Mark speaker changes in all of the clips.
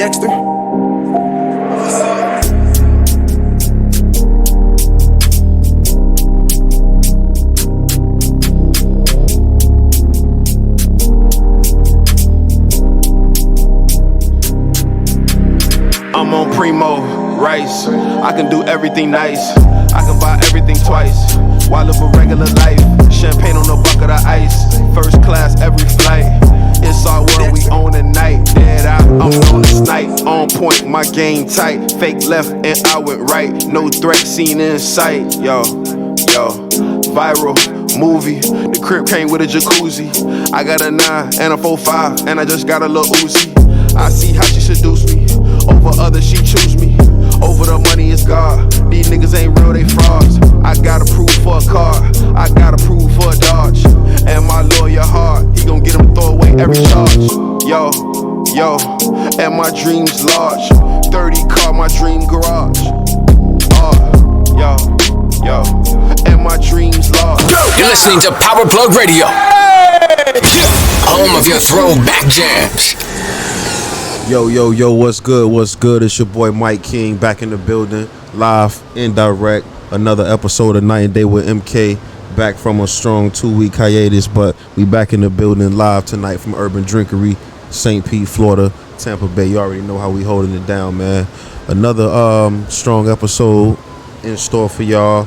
Speaker 1: Dexter.
Speaker 2: I'm on Primo, Rice. I can do everything nice. I can buy everything twice. Why live a regular life? Champagne on a bucket of ice. First class every flight. It's our world, we own the night. Dead out, I'm on the snipe. On point, my game tight. Fake left and I went right. No threat seen in sight. Yo, viral movie. The crib came with a jacuzzi. I got a 9 and a 4-5, and I just got a little Uzi. I see how she seduce me. Over others, she choose me. Over the money, it's God. These niggas ain't real, they frauds. I gotta prove for a car. I gotta prove for a Dodge. And my lawyer hard. He gon' get him throw away every charge. Yo, and my dreams large. 30 car, my dream garage. Yo, and my dreams large.
Speaker 3: You're listening to Power Plug Radio. Home of your throwback jams.
Speaker 4: Yo, what's good? It's your boy Mike King back in the building, live, indirect. Another episode of Night and Day with MK, back from a strong 2-week hiatus, but we back in the building live tonight from Urban Drinkery, St. Pete, Florida, Tampa Bay. You already know how we holding it down, man. Another strong episode in store for y'all.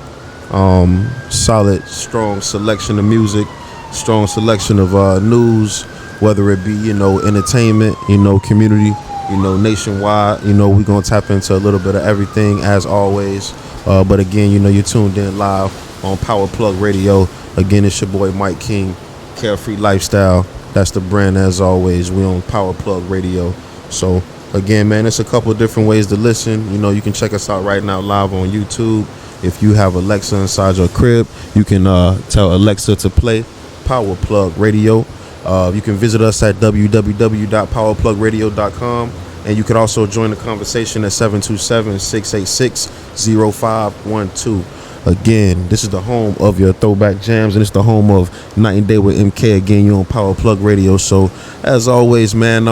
Speaker 4: Solid, strong selection of music, strong selection of news, whether it be, entertainment, community, nationwide. We're going to tap into a little bit of everything as always. But again, you're tuned in live on Power Plug Radio. Again, it's your boy Mike King, Carefree Lifestyle. That's the brand as always. We on Power Plug Radio. So again, man, it's a couple different ways to listen. You can check us out right now live on YouTube. If you have Alexa inside your crib, you can tell Alexa to play Power Plug Radio. You can visit us at www.powerplugradio.com, and you can also join the conversation at 727-686-0512. Again, this is the home of your throwback jams, and it's the home of Night and Day with MK. Again, you're on Power Plug Radio. So as always, man,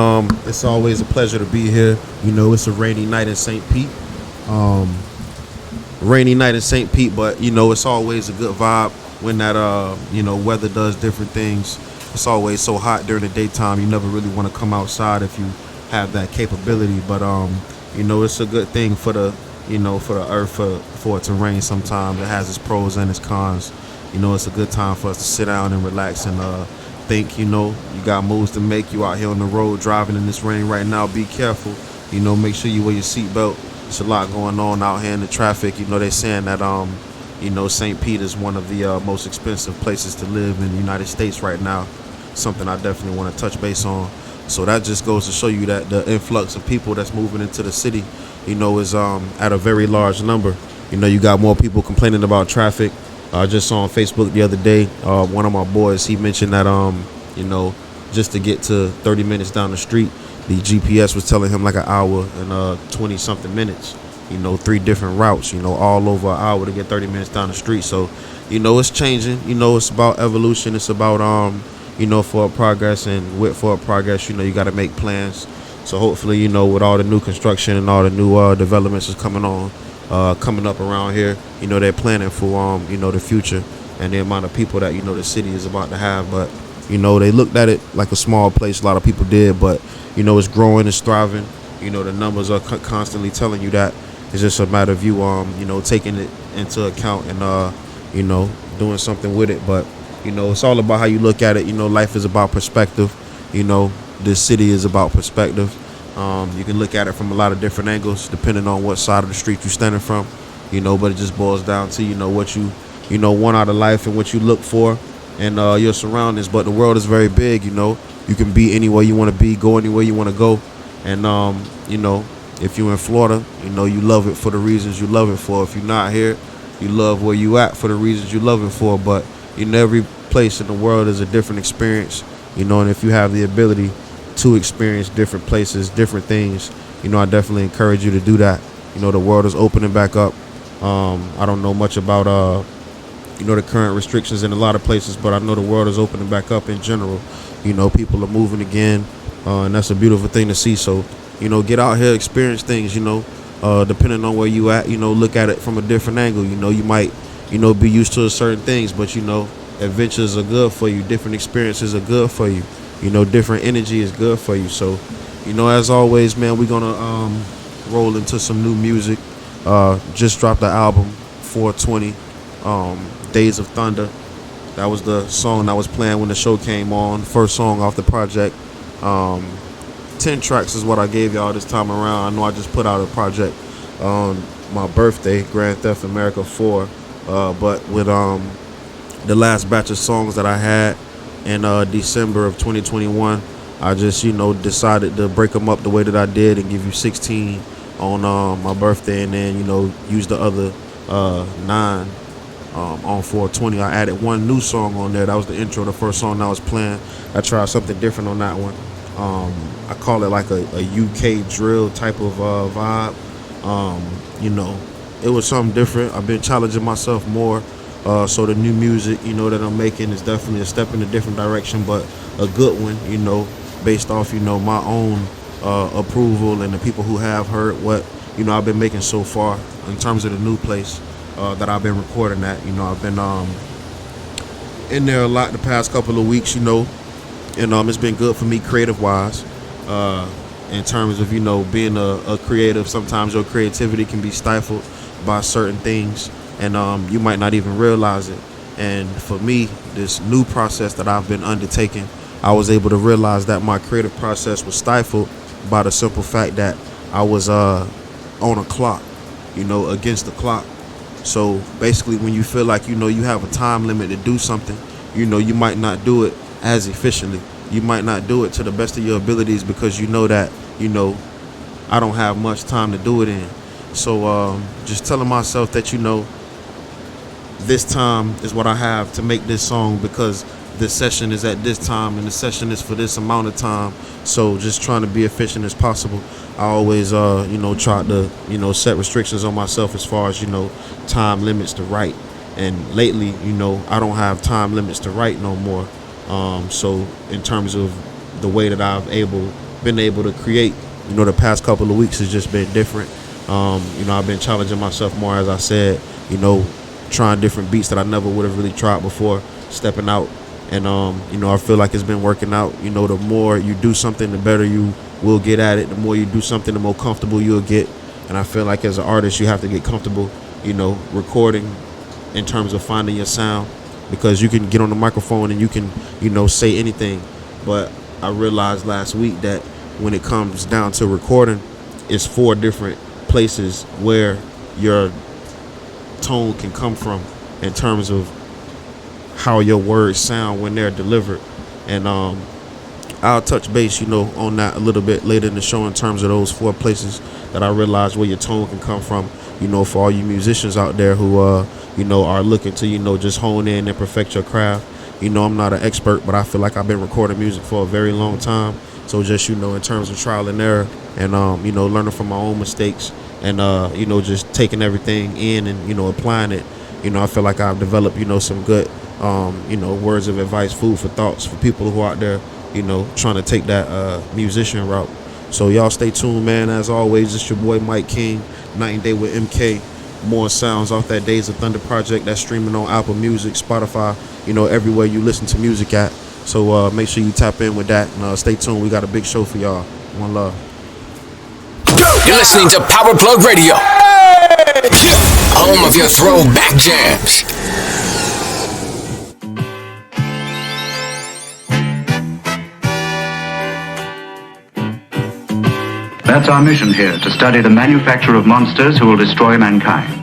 Speaker 4: it's always a pleasure to be here. It's a rainy night in St. Pete. But it's always a good vibe when that weather does different things. It's always so hot during the daytime. You never really want to come outside if you have that capability. But it's a good thing for the for the earth for it to rain sometimes. It has its pros and its cons. It's a good time for us to sit down and relax and think. You got moves to make. You out here on the road driving in this rain right now. Be careful. Make sure you wear your seatbelt. There's a lot going on out here in the traffic. They're saying that St. Pete is one of the most expensive places to live in the United States right now. Something I definitely want to touch base on. So that just goes to show you that the influx of people that's moving into the city, is at a very large number. You got more people complaining about traffic. I just saw on Facebook the other day, one of my boys, he mentioned that, just to get to 30 minutes down the street, the GPS was telling him like an hour and 20-something minutes. 3 different routes, all over an hour to get 30 minutes down the street. So, it's changing. It's about evolution. It's about, for progress, and for progress, you got to make plans. So hopefully, with all the new construction and all the new developments is coming up around here, they're planning for, the future and the amount of people that, the city is about to have. But, they looked at it like a small place. A lot of people did, but, it's growing, it's thriving. The numbers are constantly telling you that. It's just a matter of you, taking it into account and, doing something with it. But, it's all about how you look at it. Life is about perspective. This city is about perspective. You can look at it from a lot of different angles, depending on what side of the street you're standing from. But it just boils down to, what you, want out of life and what you look for and your surroundings. But the world is very big, You can be anywhere you want to be, go anywhere you want to go. And, if you're in Florida, you love it for the reasons you love it for. If you're not here, you love where you at for the reasons you love it for. But, every place in the world is a different experience, and if you have the ability to experience different places, different things, I definitely encourage you to do that. The world is opening back up. I don't know much about, the current restrictions in a lot of places, but I know the world is opening back up in general. People are moving again, and that's a beautiful thing to see. So, You know, get out here, experience things. You know, depending on where you at, you know, look at it from a different angle. You know, you might, you know, be used to certain things, but you know, adventures are good for you. Different experiences are good for you. You know, different energy is good for you. So, you know, as always, man, we're gonna roll into some new music. Just dropped the album 420, Days of Thunder. That was the song I was playing when the show came on. First song off the project. 10 tracks is what I gave y'all this time around. I know I just put out a project on my birthday, Grand Theft America 4. But with the last batch of songs that I had in December of 2021, I just, you know, decided to break them up the way that I did and give you 16 on my birthday, and then, you know, use the other 9 on 420. I added one new song on there. That was the intro, the first song I was playing. I tried something different on that one. I call it like a UK drill type of vibe. You know, it was something different. I've been challenging myself more. So the new music, you know, that I'm making is definitely a step in a different direction, but a good one, you know, based off, you know, my own approval and the people who have heard what, you know, I've been making so far in terms of the new place that I've been recording at. You know, I've been in there a lot the past couple of weeks, you know, and it's been good for me creative wise. In terms of, you know, being a creative, sometimes your creativity can be stifled by certain things, and you might not even realize it. And for me, this new process that I've been undertaking, I was able to realize that my creative process was stifled by the simple fact that I was on a clock, you know, against the clock. So basically, when you feel like, you know, you have a time limit to do something, you know, you might not do it as efficiently. You might not do it to the best of your abilities because you know that, you know, I don't have much time to do it in. So just telling myself that, you know, this time is what I have to make this song because this session is at this time and the session is for this amount of time. So just trying to be efficient as possible. I always, you know, try to, you know, set restrictions on myself as far as, you know, time limits to write. And lately, you know, I don't have time limits to write no more. So in terms of the way that I've been able to create, you know, the past couple of weeks has just been different. You know, I've been challenging myself more, as I said, you know, trying different beats that I never would have really tried before, stepping out. And, you know, I feel like it's been working out. You know, the more you do something, the better you will get at it. The more you do something, the more comfortable you'll get. And I feel like as an artist, you have to get comfortable, you know, recording in terms of finding your sound, because you can get on the microphone and you can, you know, say anything. But I realized last week that when it comes down to recording, it's 4 different places where your tone can come from in terms of how your words sound when they're delivered. And I'll touch base, you know, on that a little bit later in the show in terms of those 4 places that I realized where your tone can come from, you know, for all you musicians out there who you know, are looking to, you know, just hone in and perfect your craft. You know, I'm not an expert, but I feel like I've been recording music for a very long time. So just, you know, in terms of trial and error and, you know, learning from my own mistakes and, you know, just taking everything in and, you know, applying it, you know, I feel like I've developed, you know, some good, you know, words of advice, food for thoughts for people who are out there, you know, trying to take that musician route. So y'all stay tuned, man. As always, it's your boy Mike King, Night and Day with MK. More sounds off that Days of Thunder project that's streaming on Apple Music, Spotify, you know, everywhere you listen to music at. So make sure you tap in with that and stay tuned. We got a big show for y'all. One love.
Speaker 3: You're listening to Power Plug Radio, home of your throwback jams.
Speaker 1: That's our mission here, to study the manufacture of monsters who will destroy mankind.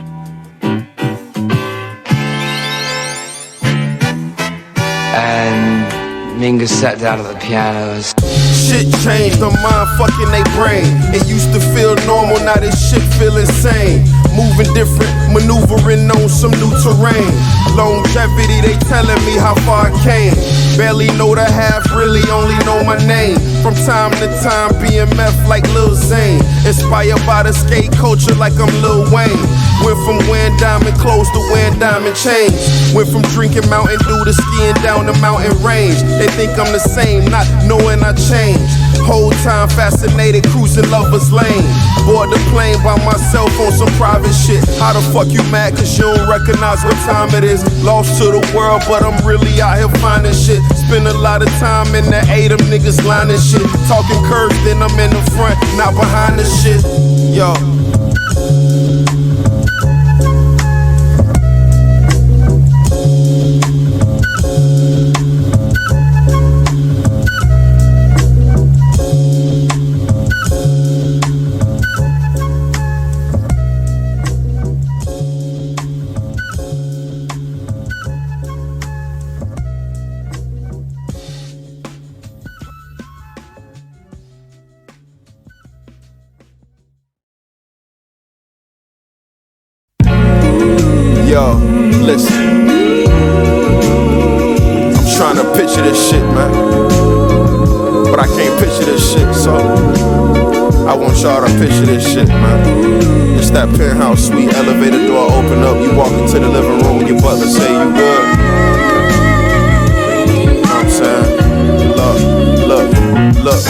Speaker 5: And Mingus sat down at the piano and
Speaker 2: Shit changed, I'm mind fucking they brain. It used to feel normal, now this shit feel insane. Moving different, maneuvering on some new terrain. Longevity, they telling me how far I came. Barely know the half, really only know my name. From time to time, BMF like Lil Zane. Inspired by the skate culture like I'm Lil Wayne. Went from wearing diamond clothes to wearing diamond chains. Went from drinking Mountain Dew to skiing down the mountain range. They think I'm the same, not knowing I changed. Whole time fascinated, cruising Lover's Lane. Board the plane by myself on some private shit. How the fuck you mad cause you don't recognize what time it is? Lost to the world, but I'm really out here finding shit. Spend a lot of time in the A, them niggas lining shit. Talking curves, then I'm in the front, not behind the shit. Yo. Yo, listen. I'm trying to picture this shit, man. But I can't picture this shit, so I want y'all to picture this shit, man. It's that penthouse suite, elevator door open up. You walk into the living room, your butler say you good. You know what I'm saying? Look.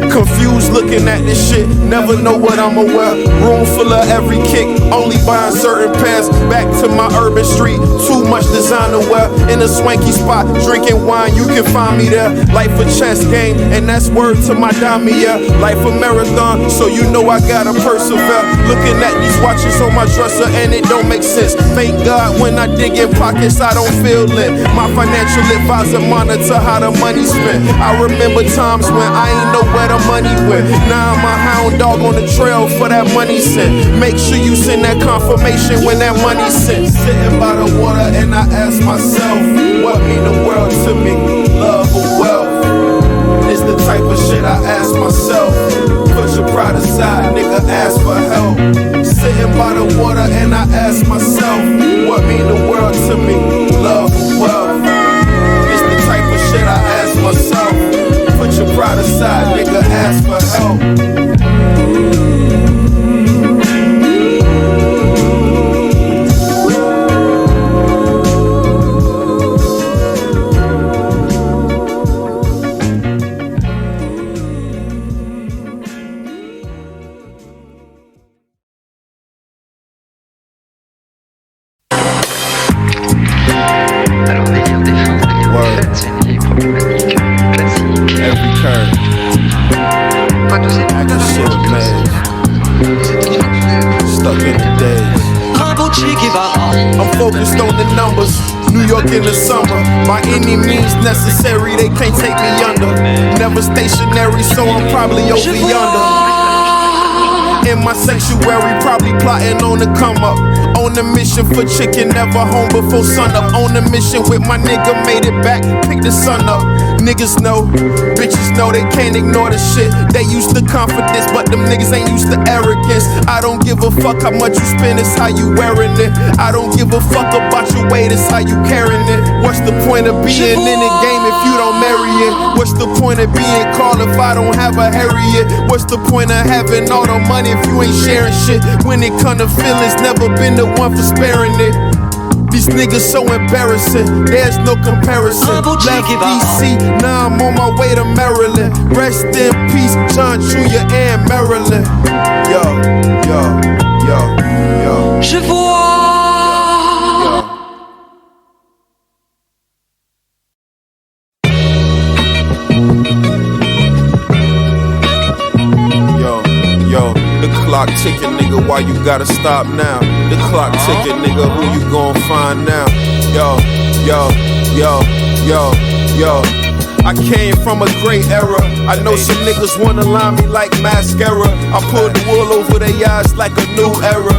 Speaker 2: Confused looking at this shit, never know what I'ma wear. Room full of every kick, only buying certain pairs. Back to my urban street, too much designer wear. In a swanky spot, drinking wine, you can find me there. Life a chess game, and that's word to my dime, yeah. Life a marathon, so you know I gotta persevere. Looking at these watches on my dresser, and it don't make sense. Thank God when I dig in pockets, I don't feel lit. My financial advisor monitor how the money spent. I remember times when I ain't know where the money went. Now I'm a hound dog on the trail for that money sent. Make sure you send that confirmation when that money's sent. Sitting by the water and I ask myself, what mean the world to me? Love or wealth? It's the type of shit I ask myself. Put your pride aside, nigga, ask for help. Sitting by the water and I ask myself, what mean the world to me? Love or wealth? It's the type of shit I ask myself. Put your pride aside, nigga, ask for help. Focused on the numbers, New York in the summer. By any means necessary, they can't take me under. Never stationary, so I'm probably over yonder. In my sanctuary, probably plotting on the come up. On a mission for chicken, never home before sun up. On a mission with my nigga, made it back, pick the sun up. Niggas know, bitches know they can't ignore the shit. They used to confidence, but them niggas ain't used to arrogance. I don't give a fuck how much you spend, it's how you wearing it. I don't give a fuck about your weight, it's how you carrying it. What's the point of being in the game if you don't marry it? What's the point of being called if I don't have a Harriet? What's the point of having all the money if you ain't sharing shit? When it come to feelings, never been the one for sparing it. These niggas so embarrassing, there's no comparison. Left DC, now I'm on my way to Maryland. Rest in peace, John Jr. and Maryland. Yo, yo, yo, yo.
Speaker 6: Je vois.
Speaker 2: Yo, yo, the clock ticking, nigga, why you gotta stop now? The clock ticking, nigga, who you gon' find now? Yo, yo, yo, yo, yo. I came from a great era. I know some niggas wanna line me like mascara. I pulled the wool over their eyes like a new era.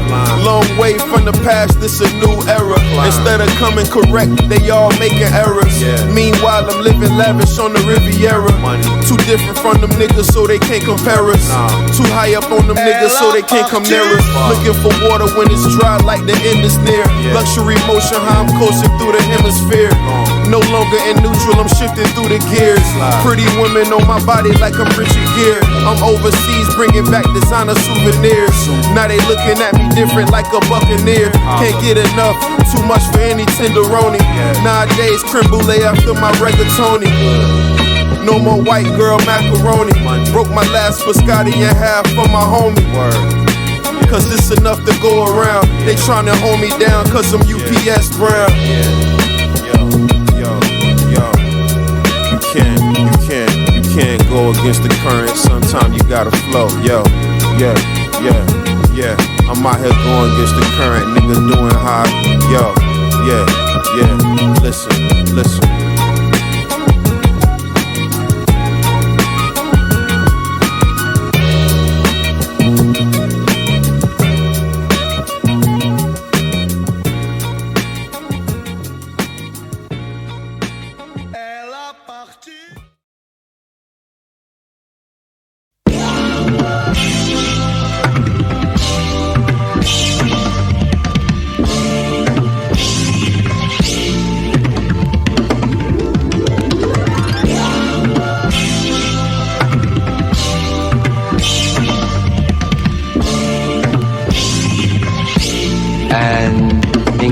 Speaker 2: Long way from the past, this a new era. Instead of coming correct, they all making errors. Meanwhile, I'm living lavish on the Riviera. Too different from them niggas, so they can't compare us. Too high up on them niggas, so they can't come near us. Looking for water when it's dry, like the end is near. Luxury motion, how I'm coasting through the hemisphere. No longer in neutral, I'm shifting through the gears. Pretty women on my body like I'm Richard Gere. I'm overseas bringing back designer souvenirs. Now they looking at me different like a buccaneer. Can't get enough, too much for any tenderoni. Nowadays, creme brulee after my rigatoni. No more white girl macaroni. Broke my last biscotti in half for my homie. Cause this enough to go around. They tryna hold me down cause I'm UPS Brown. You can't go against the current. Sometimes you gotta flow. I'm out here going against the current. Nigga doing high. Listen.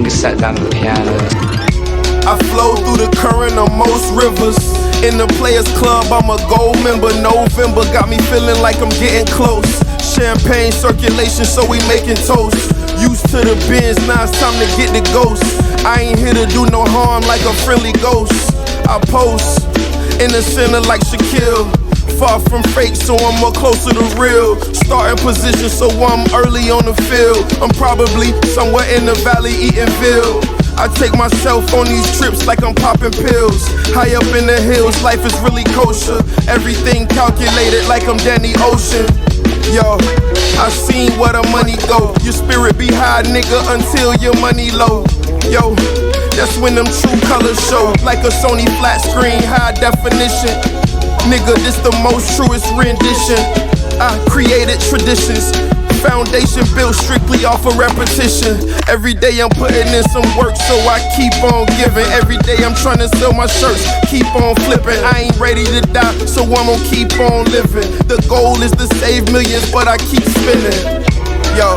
Speaker 5: Sat down at the piano.
Speaker 2: I flow through the current of most rivers. In the Players Club, I'm a gold member. November got me feeling like I'm getting close. Champagne circulation, so we making toast. Used to the bins, now it's time to get the ghost. I ain't here to do no harm like a friendly ghost. I post in the center like Shaquille. Far from fake, so I'm more closer to real. Starting position, so I'm early on the field. I'm probably somewhere in the valley eating veal. I take myself on these trips like I'm popping pills. High up in the hills, life is really kosher. Everything calculated like I'm Danny Ocean. Yo, I seen where the money go. Your spirit be high, nigga, until your money low. Yo, that's when them true colors show. Like a Sony flat screen, high definition. Nigga, this the most truest rendition. I created traditions. Foundation built strictly off of repetition. Every day I'm putting in some work, so I keep on giving. Every day I'm trying to sell my shirts, keep on flipping. I ain't ready to die, so I'm gonna keep on living. The goal is to save millions, but I keep spinning. Yo.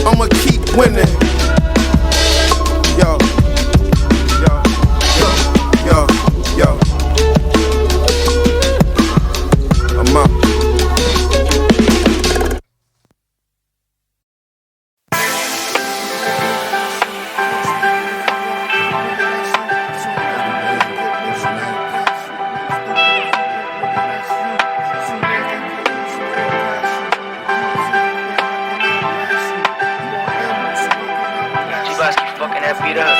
Speaker 2: I'ma keep winning. Yo. I'm up.
Speaker 7: Fucking that beat up.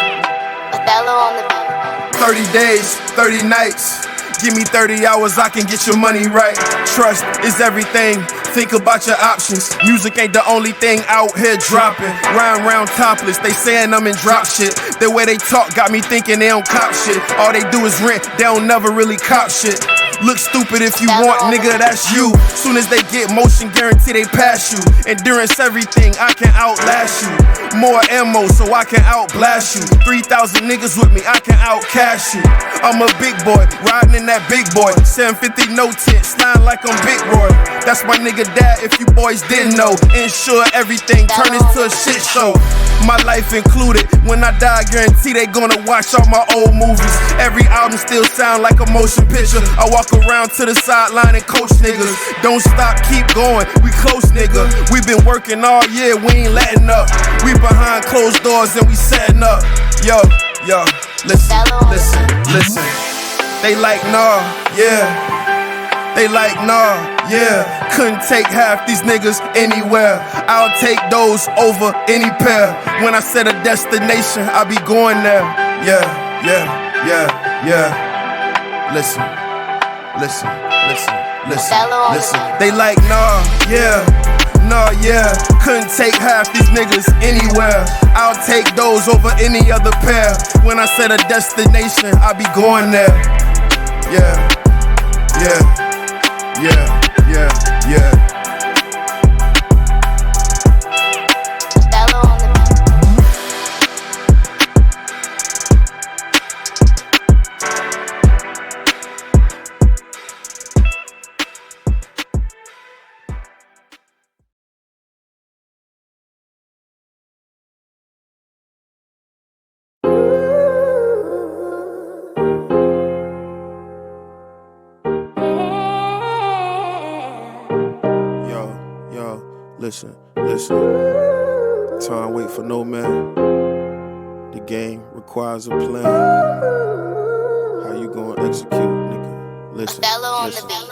Speaker 7: Othello on the beat.
Speaker 2: 30 days, 30 nights. Give me 30 hours, I can get your money right. Trust is everything. Think about your options. Music ain't the only thing out here dropping. Round topless, they saying I'm in drop shit. The way they talk got me thinking they don't cop shit. All they do is rent, they don't never really cop shit. Look stupid if you want, nigga, that's you. Soon as they get motion, guarantee they pass you. Endurance everything, I can outlast you. More ammo so I can outblast you. 3,000 niggas with me, I can outcash you. I'm a big boy, riding in that big boy. 750 no tint, sliding like I'm Big Roy. That's my nigga dad if you boys didn't know. Ensure everything, turn this to a shit show. My life included, when I die, guarantee they gonna watch all my old movies. Every album still sound like a motion picture. I walk around to the sideline and coach niggas. Don't stop, keep going, we close nigga. We been working all year, we ain't letting up. We behind closed doors and we setting up. Yo, listen. They like nah, yeah. They like nah, yeah. couldn't take half these niggas anywhere. I'll take those over any pair. When I set a destination, I'll be going there. Yeah. Listen. They like, nah, yeah. Couldn't take half these niggas anywhere. I'll take those over any other pair. When I set a destination, I'll be going there. Yeah.
Speaker 7: Bello on the beat.
Speaker 2: Yo, listen. Time wait for no man. The game requires a plan. How you gonna execute, nigga? Listen.
Speaker 7: Bello on the beat.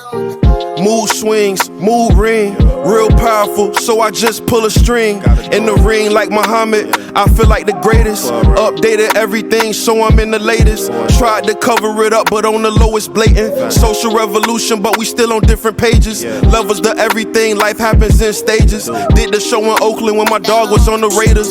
Speaker 2: Mood swings, mood ring, real powerful, so I just pull a string. In the ring like Muhammad, I feel like the greatest. Updated everything, so I'm in the latest. Tried to cover it up, but on the lowest blatant. Social revolution, but we still on different pages. Levels to everything, life happens in stages. Did the show in Oakland when my dog was on the Raiders.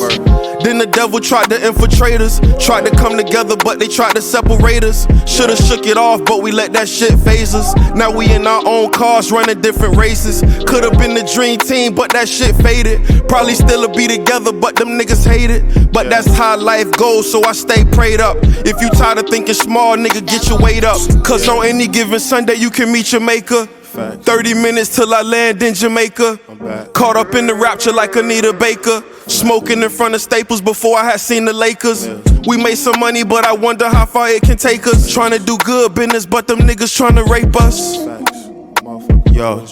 Speaker 2: Then the devil tried to infiltrate us. Tried to come together, but they tried to separate us. Should've shook it off, but we let that shit phase us. Now we in our own cars, running different races. Could've been the dream team, but that shit faded. Probably still'll be together, but them niggas hate it. But that's how life goes, so I stay prayed up. If you tired of thinking small, nigga, get your weight up. Cause on any given Sunday, you can meet your maker. 30 minutes till I land in Jamaica. Caught up in the rapture like Anita Baker. Smoking in front of Staples before I had seen the Lakers. We made some money, but I wonder how far it can take us. Trying to do good business, but them niggas trying to rape us. Yo.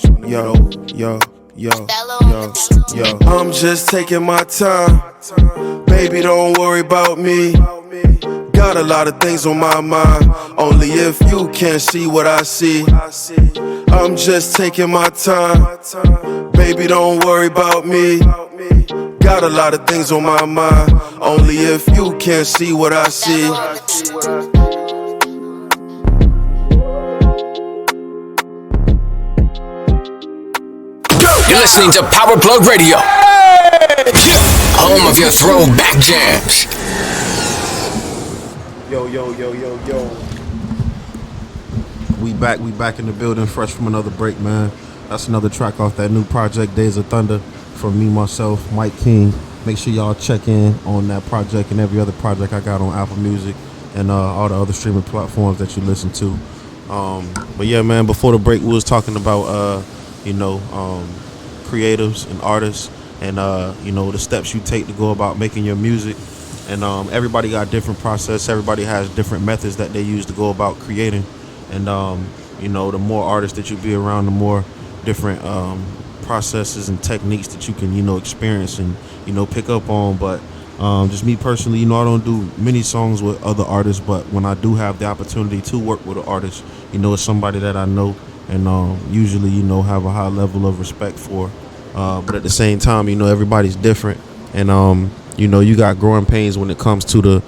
Speaker 2: I'm just taking my time. Baby, don't worry about me. Got a lot of things on my mind. Only if you can't see what I see. I'm just taking my time. Baby, don't worry about me. Got a lot of things on my mind. Only if you can't see what I see.
Speaker 3: You're listening to Power Plug Radio, home of your throwback jams.
Speaker 4: Yo. We back in the building, fresh from another break, man. That's another track off that new project, Days of Thunder, from me, myself, Mike King. Make sure y'all check in on that project and every other project I got on Apple Music and all the other streaming platforms that you listen to. But yeah, man, before the break, we was talking about, creatives and artists and, the steps you take to go about making your music. And everybody got a different process. Everybody has different methods that they use to go about creating. And, the more artists that you be around, the more different processes and techniques that you can, experience and, pick up on. But just me personally, I don't do many songs with other artists. But when I do have the opportunity to work with an artist, it's somebody that I know and usually, have a high level of respect for. But at the same time, everybody's different. And, you got growing pains when it comes to the,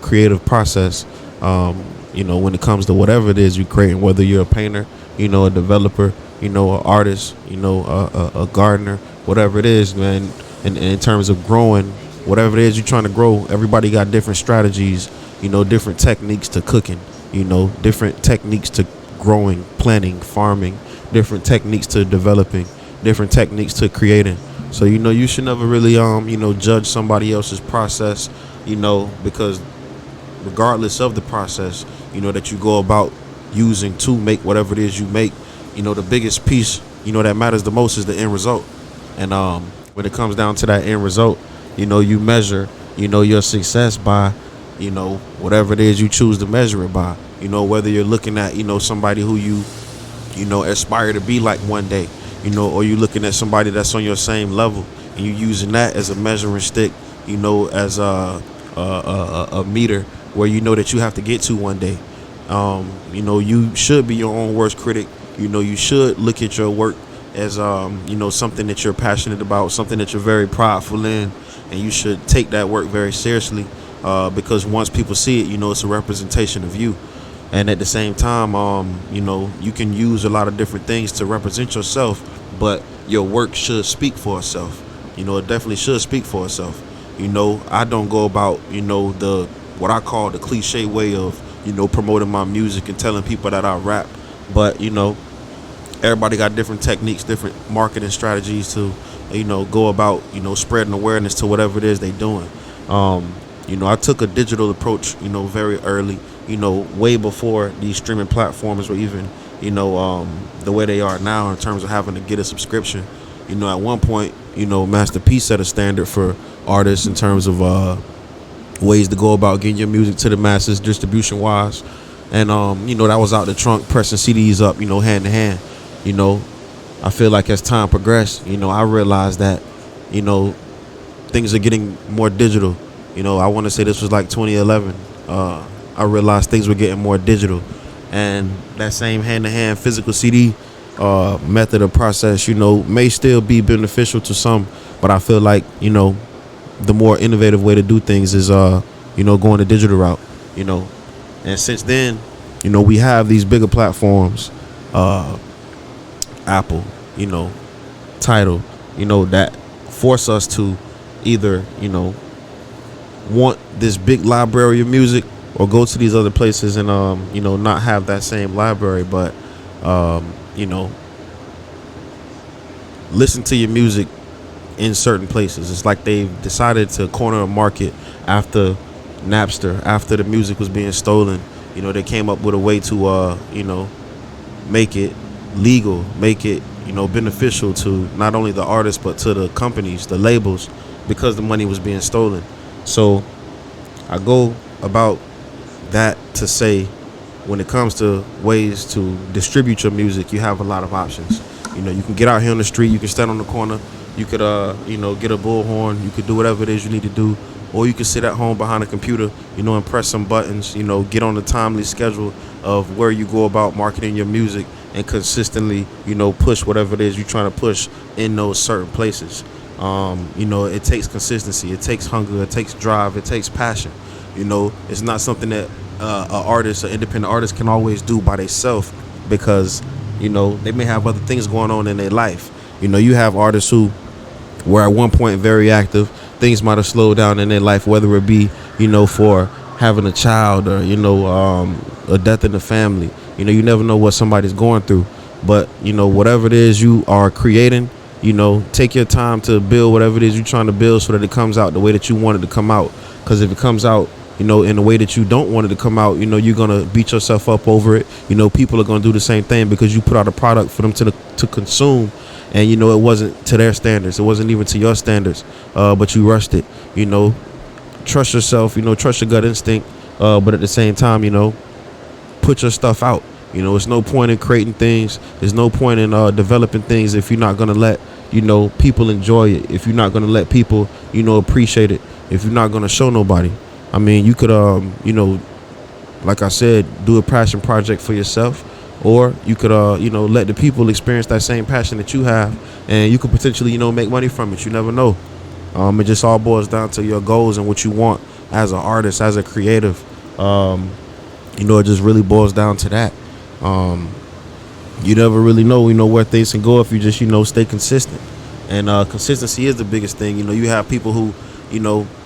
Speaker 4: creative process. When it comes to whatever it is you're creating, whether you're a painter, a developer, an artist, a gardener, whatever it is, man. And in terms of growing, whatever it is you're trying to grow, everybody got different strategies, different techniques to cooking, different techniques to growing, planting, farming, different techniques to developing, different techniques to creating. So, you should never really, judge somebody else's process, because regardless of the process, that you go about using to make whatever it is you make, the biggest piece, that matters the most is the end result. And when it comes down to that end result, you measure, your success by, whatever it is you choose to measure it by, whether you're looking at, somebody who you, aspire to be like one day, or you looking at somebody that's on your same level and you using that as a measuring stick, as a meter where that you have to get to one day. You should be your own worst critic. You should look at your work as something that you're passionate about, something that you're very prideful in, and you should take that work very seriously, because once people see it, it's a representation of you. And at the same time, you can use a lot of different things to represent yourself, but your work should speak for itself. It definitely should speak for itself. I don't go about, the what I call the cliche way of, promoting my music and telling people that I rap. But, everybody got different techniques, different marketing strategies to, go about, spreading awareness to whatever it is they doing. I took a digital approach, very early, way before these streaming platforms were even, the way they are now in terms of having to get a subscription. At one point, Master P set a standard for artists in terms of ways to go about getting your music to the masses distribution wise. And, that was out the trunk, pressing CDs up, hand in hand. I feel like as time progressed, I realized that, things are getting more digital. I want to say this was like 2011. I realized things were getting more digital, and that same hand-to-hand physical CD method of process, may still be beneficial to some, but I feel like, the more innovative way to do things is, going the digital route, and since then, we have these bigger platforms, Apple, Tidal, that force us to either, want this big library of music or go to these other places and not have that same library, but listen to your music in certain places. It's like they've decided to corner a market after Napster, after the music was being stolen. They came up with a way to make it legal, make it beneficial to not only the artists but to the companies, the labels, because the money was being stolen. So I go about that to say, when it comes to ways to distribute your music, you have a lot of options. You can get out here on the street, you can stand on the corner, you could get a bullhorn, you could do whatever it is you need to do, or you can sit at home behind a computer, and press some buttons, get on the timely schedule of where you go about marketing your music and consistently, push whatever it is you're trying to push in those certain places. It takes consistency, it takes hunger, it takes drive, it takes passion. It's not something that an independent artist can always do by themselves, because they may have other things going on in their life. You have artists who were at one point very active. Things might have slowed down in their life, whether it be for having a child or a death in the family. You never know what somebody's going through, but whatever it is you are creating, take your time to build whatever it is you're trying to build so that it comes out the way that you want it to come out. Because if it comes out in a way that you don't want it to come out, you're gonna beat yourself up over it. People are gonna do the same thing because you put out a product for them to consume, and it wasn't to their standards, it wasn't even to your standards, but you rushed it. Trust yourself, trust your gut instinct, but at the same time, put your stuff out. It's no point in creating things, there's no point in developing things if you're not gonna let people enjoy it, if you're not gonna let people appreciate it, if you're not gonna show nobody. I mean, you could like I said, do a passion project for yourself, or you could let the people experience that same passion that you have, and you could potentially make money from it. You never know. It just all boils down to your goals and what you want as an artist, as a creative. It just really boils down to that. You never really know where things can go if you just stay consistent, and consistency is the biggest thing. You have people who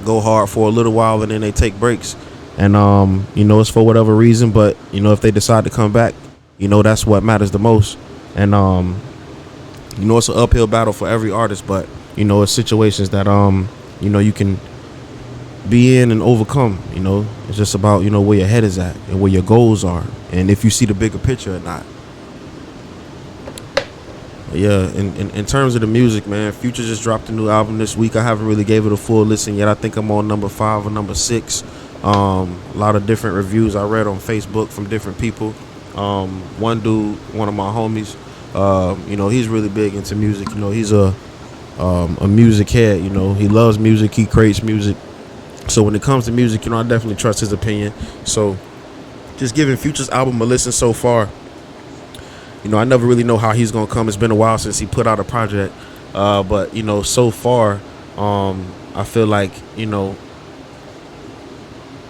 Speaker 4: go hard for a little while and then they take breaks, and it's for whatever reason, but if they decide to come back, that's what matters the most. And it's an uphill battle for every artist, but it's situations that you can be in and overcome. It's just about where your head is at and where your goals are, and if you see the bigger picture or not. But yeah, in terms of the music, man, Future just dropped a new album this week. I haven't really gave it a full listen yet. I think I'm on number 5 or number 6. A lot of different reviews I read on Facebook from different people. One dude, one of my homies, he's really big into music. He's a music head. He loves music, he creates music. So when it comes to music, I definitely trust his opinion. So just giving Future's album a listen so far, I never really know how he's gonna come. It's been a while since he put out a project, but so far, I feel like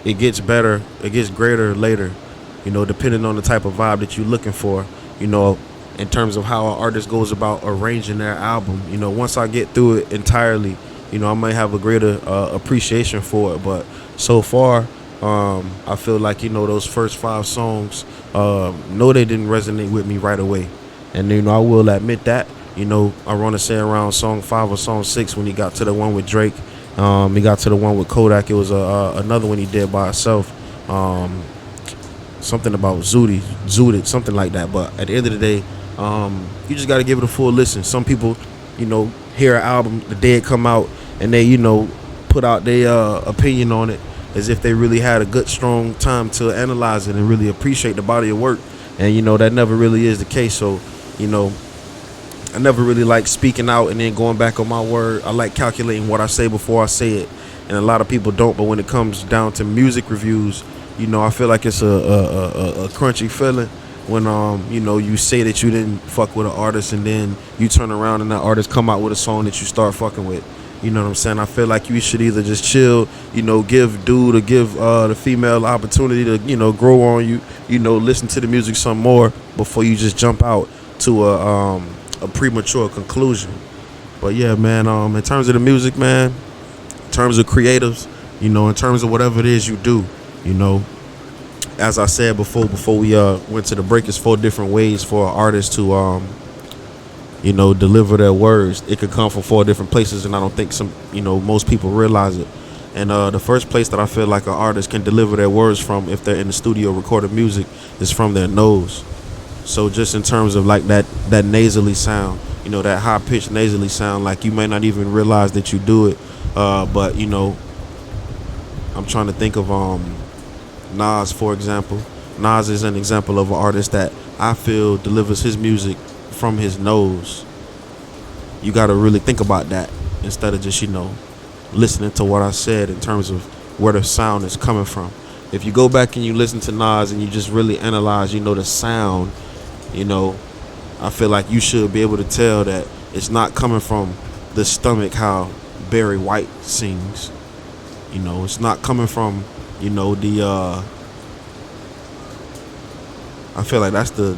Speaker 4: it gets better, it gets greater later, depending on the type of vibe that you're looking for, in terms of how an artist goes about arranging their album. Once I get through it entirely, I might have a greater appreciation for it. But so far, I feel like, those first 5 songs, no, they didn't resonate with me right away. And, I will admit that, I want to say around song 5 or song 6 when he got to the one with Drake. He got to the one with Kodak. It was another one he did by himself. Something about Zooted, something like that. But at the end of the day, you just got to give it a full listen. Some people, hear an album the day it come out and they, put out their opinion on it as if they really had a good, strong time to analyze it and really appreciate the body of work. And, that never really is the case. So, I never really like speaking out and then going back on my word. I like calculating what I say before I say it. And a lot of people don't. But when it comes down to music reviews, I feel like it's a crunchy feeling when, you say that you didn't fuck with an artist and then you turn around and that artist come out with a song that you start fucking with. You know what I'm saying? I feel like you should either just chill, give dude or give the female opportunity to, grow on you, listen to the music some more before you just jump out to a premature conclusion. But yeah, man, in terms of the music, man, in terms of creatives, in terms of whatever it is you do, as I said before we went to the break, it's 4 different ways for an artist to deliver their words. It could come from 4 different places, and I don't think most people realize it. And the first place that I feel like an artist can deliver their words from, if they're in the studio recording music, is from their nose. So just in terms of like that nasally sound, that high pitched nasally sound, like you may not even realize that you do it. But I'm trying to think of Nas, for example. Nas is an example of an artist that I feel delivers his music from his nose. You got to really think about that instead of just listening to what I said in terms of where the sound is coming from. If you go back and you listen to Nas and you just really analyze, the sound, I feel like you should be able to tell that it's not coming from the stomach how Barry White sings. It's not coming from, the I feel like that's the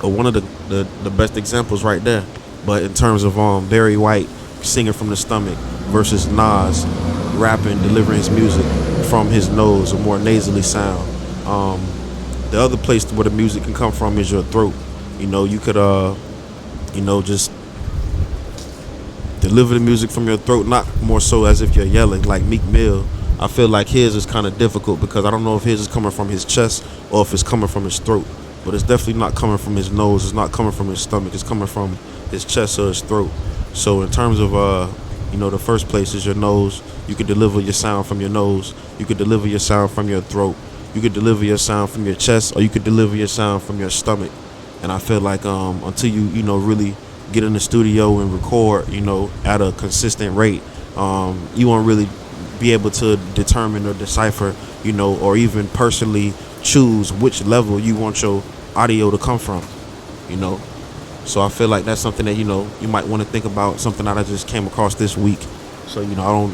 Speaker 4: one of the best examples right there. But in terms of Barry White singing from the stomach versus Nas rapping, delivering his music from his nose, a more nasally sound. The other place where the music can come from is your throat. You could just deliver the music from your throat, not more so as if you're yelling like Meek Mill. I feel like his is kind of difficult because I don't know if his is coming from his chest or if it's coming from his throat. But it's definitely not coming from his nose. It's not coming from his stomach. It's coming from his chest or his throat. So in terms of, the first place is your nose. You could deliver your sound from your nose. You could deliver your sound from your throat. You could deliver your sound from your chest, or you could deliver your sound from your stomach. And I feel like until you, really get in the studio and record, at a consistent rate, you won't really be able to determine or decipher, or even personally choose which level you want your audio to come from, So I feel like that's something that, you might want to think about, something that I just came across this week. So, I don't,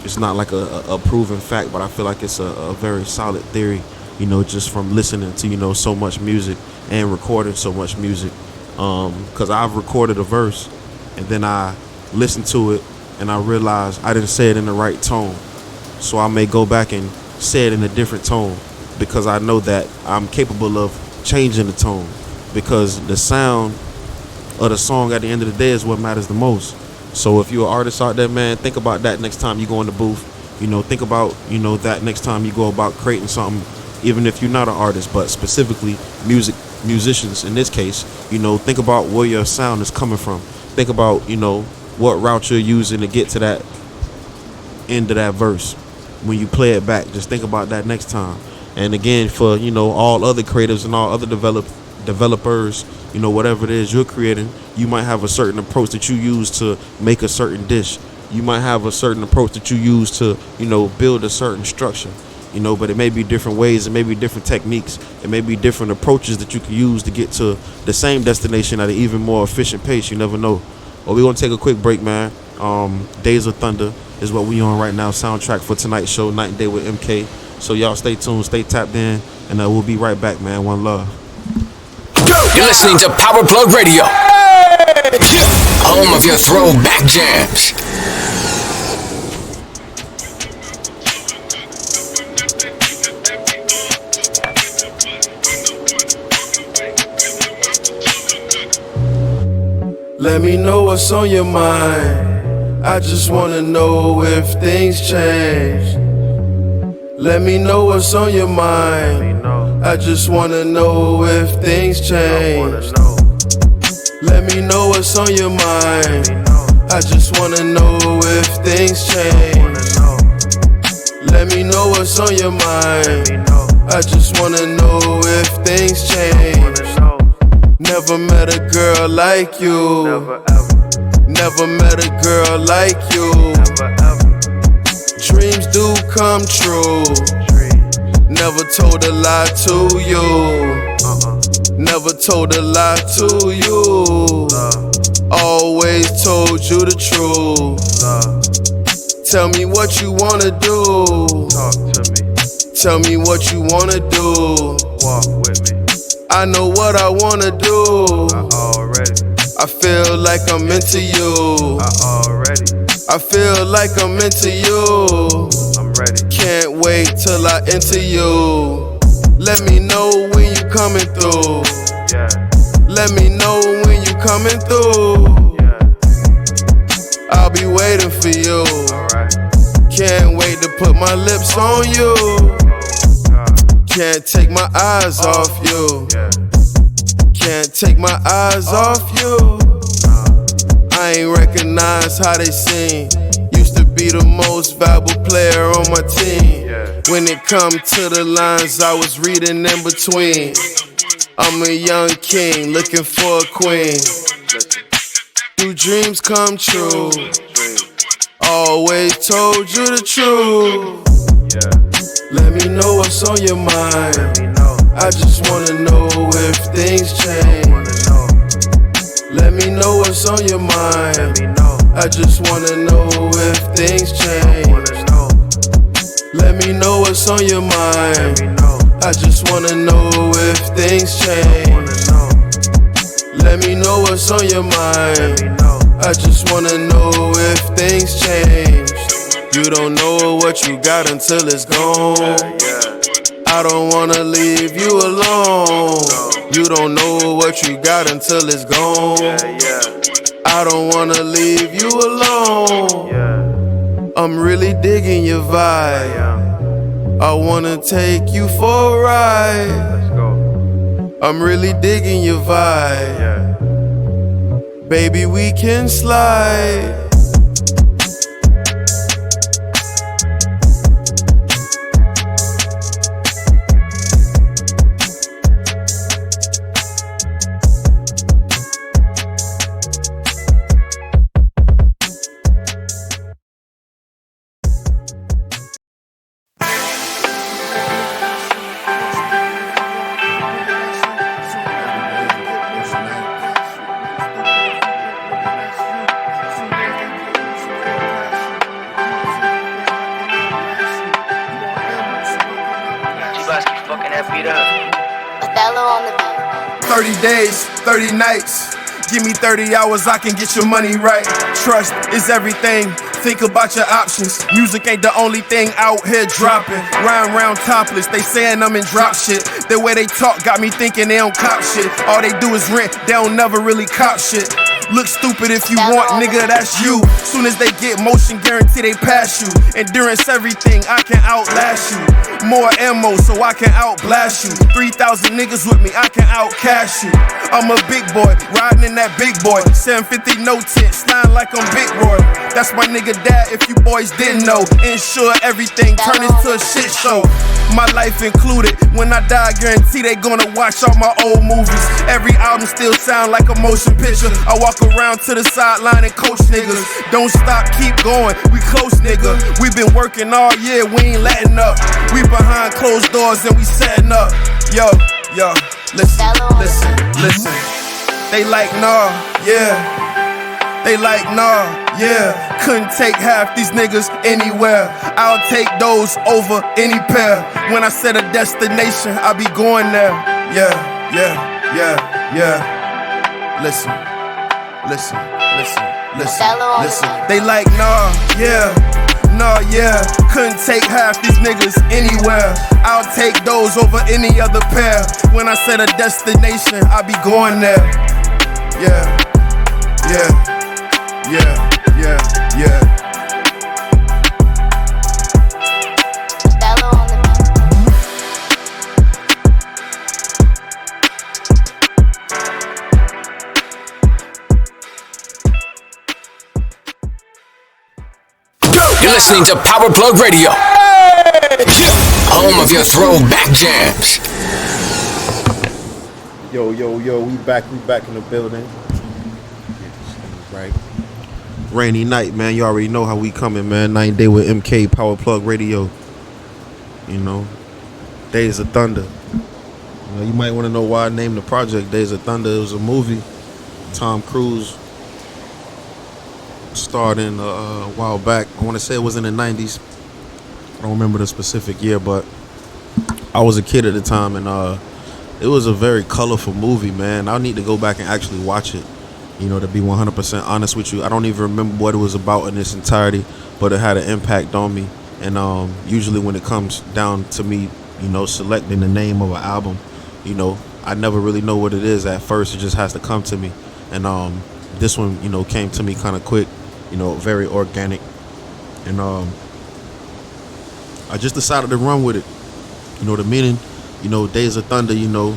Speaker 4: it's not like a proven fact, but I feel like it's a very solid theory, just from listening to, so much music and recording so much music. Because I've recorded a verse and then I listened to it and I realized I didn't say it in the right tone. So I may go back and say it in a different tone because I know that I'm capable of changing the tone, because the sound of the song at the end of the day is what matters the most. So if you're an artist out there, man, think about that next time you go in the booth. Think about, that next time you go about creating something, even if you're not an artist, but specifically musicians in this case, think about where your sound is coming from. Think about, what route you're using to get to that end of that verse. When you play it back, just think about that next time. And again, for, all other creatives and all other developers, whatever it is you're creating, you might have a certain approach that you use to make a certain dish. You might have a certain approach that you use to, build a certain structure. you know, but it may be different ways, it may be different techniques, it may be different approaches that you can use to get to the same destination at an even more efficient pace. You never know. Well, we're gonna take a quick break, man. Days of Thunder is what we on right now, soundtrack for tonight's show, Night and Day with MK. So y'all stay tuned, stay tapped in, and we'll be right back, man. One love.
Speaker 3: You're listening to Power Plug Radio, home of your throwback jams.
Speaker 2: Let me know what's on your mind. I just wanna know if things change. Let me know what's on your mind. I just wanna know if things change. Let me know what's on your mind. I just wanna know if things change. Let me know what's on your mind. I just wanna know if things change. Never met a girl like you. Never met a girl like you. Dreams do come true. Never told a lie to you. Never told a lie to you. Always told you the truth. Tell me what you wanna do. Tell me what you wanna do. Walk with me. I know what I wanna do. I feel like I'm into you. I feel like I'm into you. I'm ready. Can't wait till I enter you. Let me know when you coming through. Let me know when you coming through. I'll be waiting for you. Can't wait to put my lips on you. Can't take my eyes off you. Can't take my eyes off you. I ain't recognize how they sing. Used to be the most valuable player on my team. When it come to the lines, I was reading in between. I'm a young king looking for a queen. Do dreams come true? Always told you the truth. Let me know what's on your mind. I just wanna know if things change. Let me know what's on your mind. I just wanna know if things change. Let me know what's on your mind. I just wanna know if things change. Let me know what's on your mind. I just wanna know if things change. You don't know what you got until it's gone. I don't wanna leave you alone. You don't know what you got until it's gone. I don't wanna leave you alone. I'm really digging your vibe. I wanna take you for a ride. I'm really digging your vibe. Baby, we can slide.
Speaker 7: Othello on the beat.
Speaker 2: 30 days, 30 nights. Give me 30 hours, I can get your money right. Trust is everything. Think about your options. Music ain't the only thing out here dropping. Round topless, they saying I'm in drop shit. The way they talk got me thinking they don't cop shit. All they do is rent, they don't never really cop shit. Look stupid if you want, nigga, that's you. Soon as they get motion, guarantee they pass you. Endurance everything, I can outlast you. More ammo so I can outblast you. 3,000 niggas with me, I can outcash you. I'm a big boy, riding in that big boy. 750 no tint, sliding like I'm Big Roy. That's my nigga dad if you boys didn't know. Ensure everything, turn into a shit show. My life included, when I die, guarantee they gonna watch all my old movies. Every album still sound like a motion picture. I walk Fuck around to the sideline and coach niggas. Don't stop, keep going, we close nigga. We been working all year, we ain't letting up. We behind closed doors and we setting up. Yo, listen. They like nah, yeah. They like nah, yeah. Couldn't take half these niggas anywhere. I'll take those over any pair. When I set a destination, I be going there. Yeah. Listen. They like nah, yeah. Couldn't take half these niggas anywhere. I'll take those over any other pair. When I set a destination, I be going there. Yeah.
Speaker 7: Bello on the beat.
Speaker 3: You're listening to Power Plug Radio, home of your throwback jams.
Speaker 4: Yo, we back in the building. Right. Rainy night, man. You already know how we coming, man. 9 Day with MK, Power Plug Radio. You know, Days of Thunder. You know, you might want to know why I named the project Days of Thunder. It was a movie. Tom Cruise starred in a while back. I want to say it was in the 90s. I don't remember the specific year, but I was a kid at the time, and it was a very colorful movie, man. I need to go back and actually watch it. You know, to be 100% honest with you, I don't even remember what it was about in its entirety, but it had an impact on me. And usually when it comes down to me, you know, selecting the name of an album, you know, I never really know what it is at first. It just has to come to me. And this one, you know, came to me kind of quick, you know, very organic. And I just decided to run with it. You know, the meaning, you know, Days of Thunder, you know,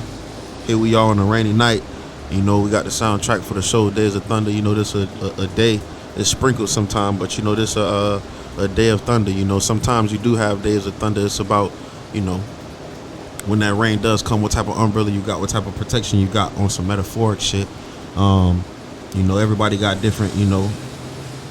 Speaker 4: here we are on a rainy night. You know, we got the soundtrack for the show, Days of Thunder. You know, this a day. It's sprinkled sometime, but, you know, this a day of thunder. You know, sometimes you do have days of thunder. It's about, you know, when that rain does come, what type of umbrella you got, what type of protection you got on some metaphoric shit. You know, everybody got different, you know,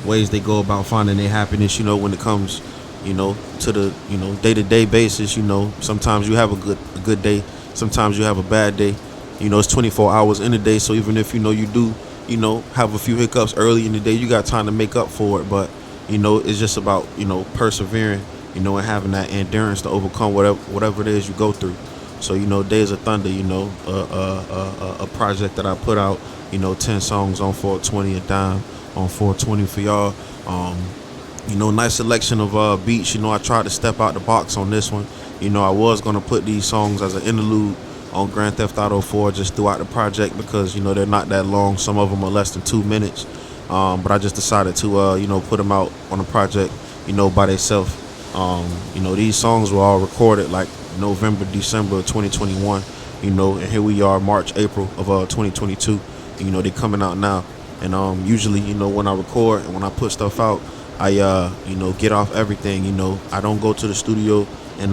Speaker 4: ways they go about finding their happiness, you know, when it comes, you know, to the, you know, day-to-day basis. You know, sometimes you have a good day. Sometimes you have a bad day. You know, it's 24 hours in a day, so even if, you know, you do, you know, have a few hiccups early in the day, you got time to make up for it. But, you know, it's just about, you know, persevering, you know, and having that endurance to overcome whatever it is you go through. So, you know, Days of Thunder, you know, a project that I put out, you know, 10 songs on 420, a dime on 420 for y'all. You know, nice selection of beats. You know, I tried to step out the box on this one. You know, I was going to put these songs as an interlude on Grand Theft Auto 4 just throughout the project because, you know, they're not that long. Some of them are less than 2 minutes. But I just decided to, you know, put them out on the project, you know, by themselves. You know, these songs were all recorded like November, December of 2021, you know, and here we are, March, April of 2022. And, you know, they're coming out now. And usually, you know, when I record and when I put stuff out, I, you know, get off everything. You know, I don't go to the studio and,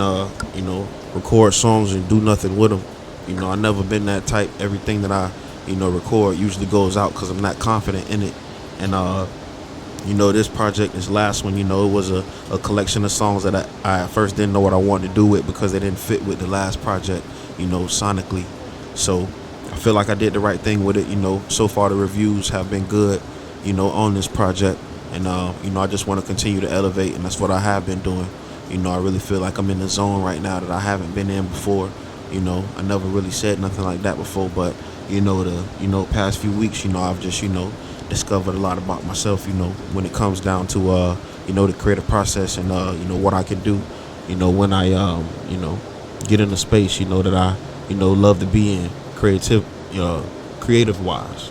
Speaker 4: you know, record songs and do nothing with them. You know, I've never been that type. Everything that I, you know, record usually goes out because I'm not confident in it. And, you know, this project, this last one, you know, it was a collection of songs that I at first didn't know what I wanted to do with because they didn't fit with the last project, you know, sonically. So I feel like I did the right thing with it. You know, so far the reviews have been good, you know, on this project. And, you know, I just want to continue to elevate, and that's what I have been doing. You know, I really feel like I'm in the zone right now that I haven't been in before. You know, I never really said nothing like that before, but, you know, the past few weeks, you know, I've just, you know, discovered a lot about myself, you know, when it comes down to, you know, the creative process and, you know, what I can do, you know, when I, you know, get in a space, you know, that I, you know, love to be in creative wise.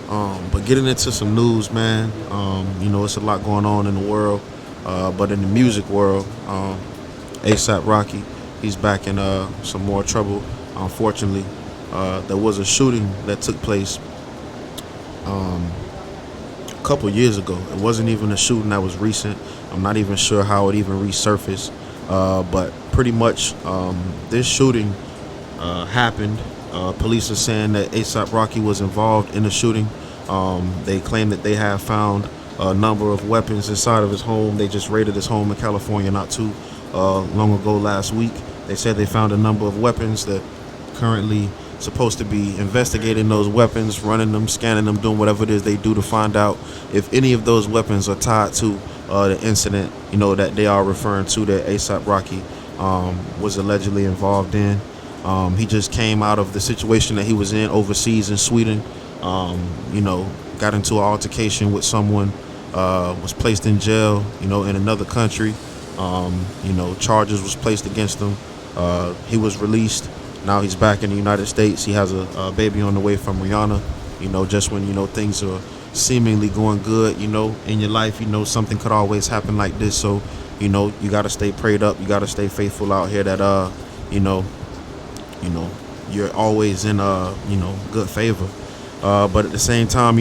Speaker 4: But getting into some news, man, you know, it's a lot going on in the world, but in the music world, A$AP Rocky, he's back in some more trouble. Unfortunately, there was a shooting that took place a couple years ago. It wasn't even a shooting that was recent. I'm not even sure how it even resurfaced, but pretty much this shooting happened Police are saying that A$AP Rocky was involved in the shooting. They claim that they have found a number of weapons inside of his home. They just raided his home in California not too long ago last week. They said they found a number of weapons that currently supposed to be investigating those weapons, running them, scanning them, doing whatever it is they do to find out if any of those weapons are tied to the incident, that they are referring to that A$AP Rocky was allegedly involved in. He just came out of the situation that he was in overseas in Sweden. Got into an altercation with someone, was placed in jail, in another country. Charges was placed against him. He was released. Now he's back in the United States. He has a baby on the way from Rihanna. Just when, things are seemingly going good, in your life, something could always happen like this. So, you got to stay prayed up. You got to stay faithful out here that, you're always in, good favor. But at the same time,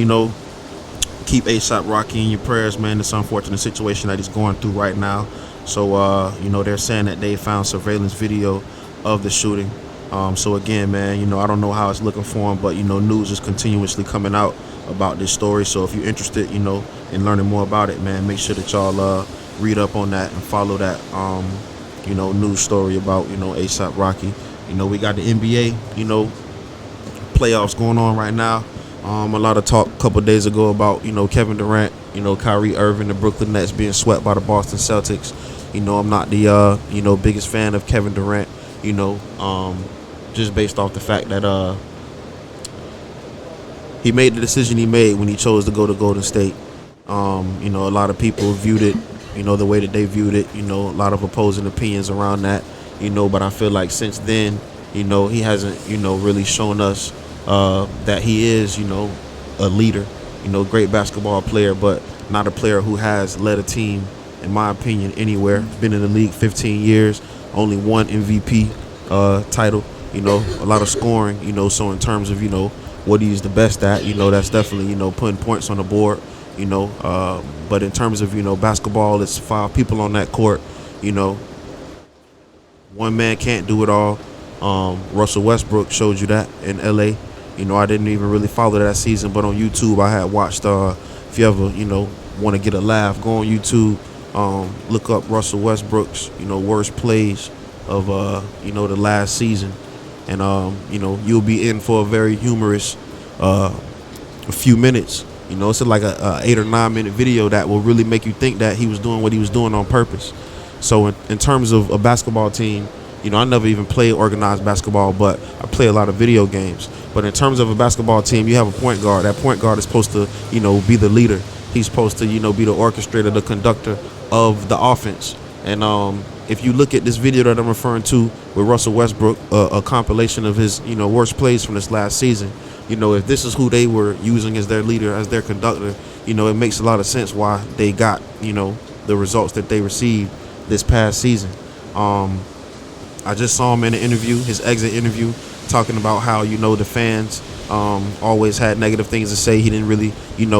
Speaker 4: keep A$AP Rocky in your prayers, man. This unfortunate situation that he's going through right now. So, they're saying that they found surveillance video of the shooting. So again, man, I don't know how it's looking for him, but, news is continuously coming out about this story. So if you're interested, in learning more about it, man, make sure that y'all read up on that and follow that, news story about, A$AP Rocky. We got the NBA, playoffs going on right now. A lot of talk a couple days ago about, Kevin Durant, Kyrie Irving, the Brooklyn Nets being swept by the Boston Celtics. I'm not the, biggest fan of Kevin Durant, just based off the fact that he made the decision he made when he chose to go to Golden State. A lot of people viewed it, the way that they viewed it, a lot of opposing opinions around that, but I feel like since then, he hasn't, really shown us that he is, a leader, great basketball player, but not a player who has led a team, in my opinion, anywhere. Been in the league 15 years, only one MVP title, a lot of scoring, so in terms of, what he's the best at, that's definitely, putting points on the board, but in terms of, basketball, it's 5 people on that court, one man can't do it all. Russell Westbrook showed you that in LA. I didn't even really follow that season, but on YouTube I had watched, if you ever, want to get a laugh, go on YouTube, look up Russell Westbrook's, worst plays of, the last season. And, you'll be in for a very humorous a few minutes. It's like a 8 or 9 minute video that will really make you think that he was doing what he was doing on purpose. So in terms of a basketball team, I never even played organized basketball, but I play a lot of video games. But in terms of a basketball team, you have a point guard. That point guard is supposed to, be the leader. He's supposed to, be the orchestrator, the conductor of the offense. And if you look at this video that I'm referring to with Russell Westbrook, a compilation of his, worst plays from this last season, if this is who they were using as their leader, as their conductor, it makes a lot of sense why they got, the results that they received this past season. I just saw him in an interview, his exit interview, talking about how, the fans always had negative things to say. He didn't really,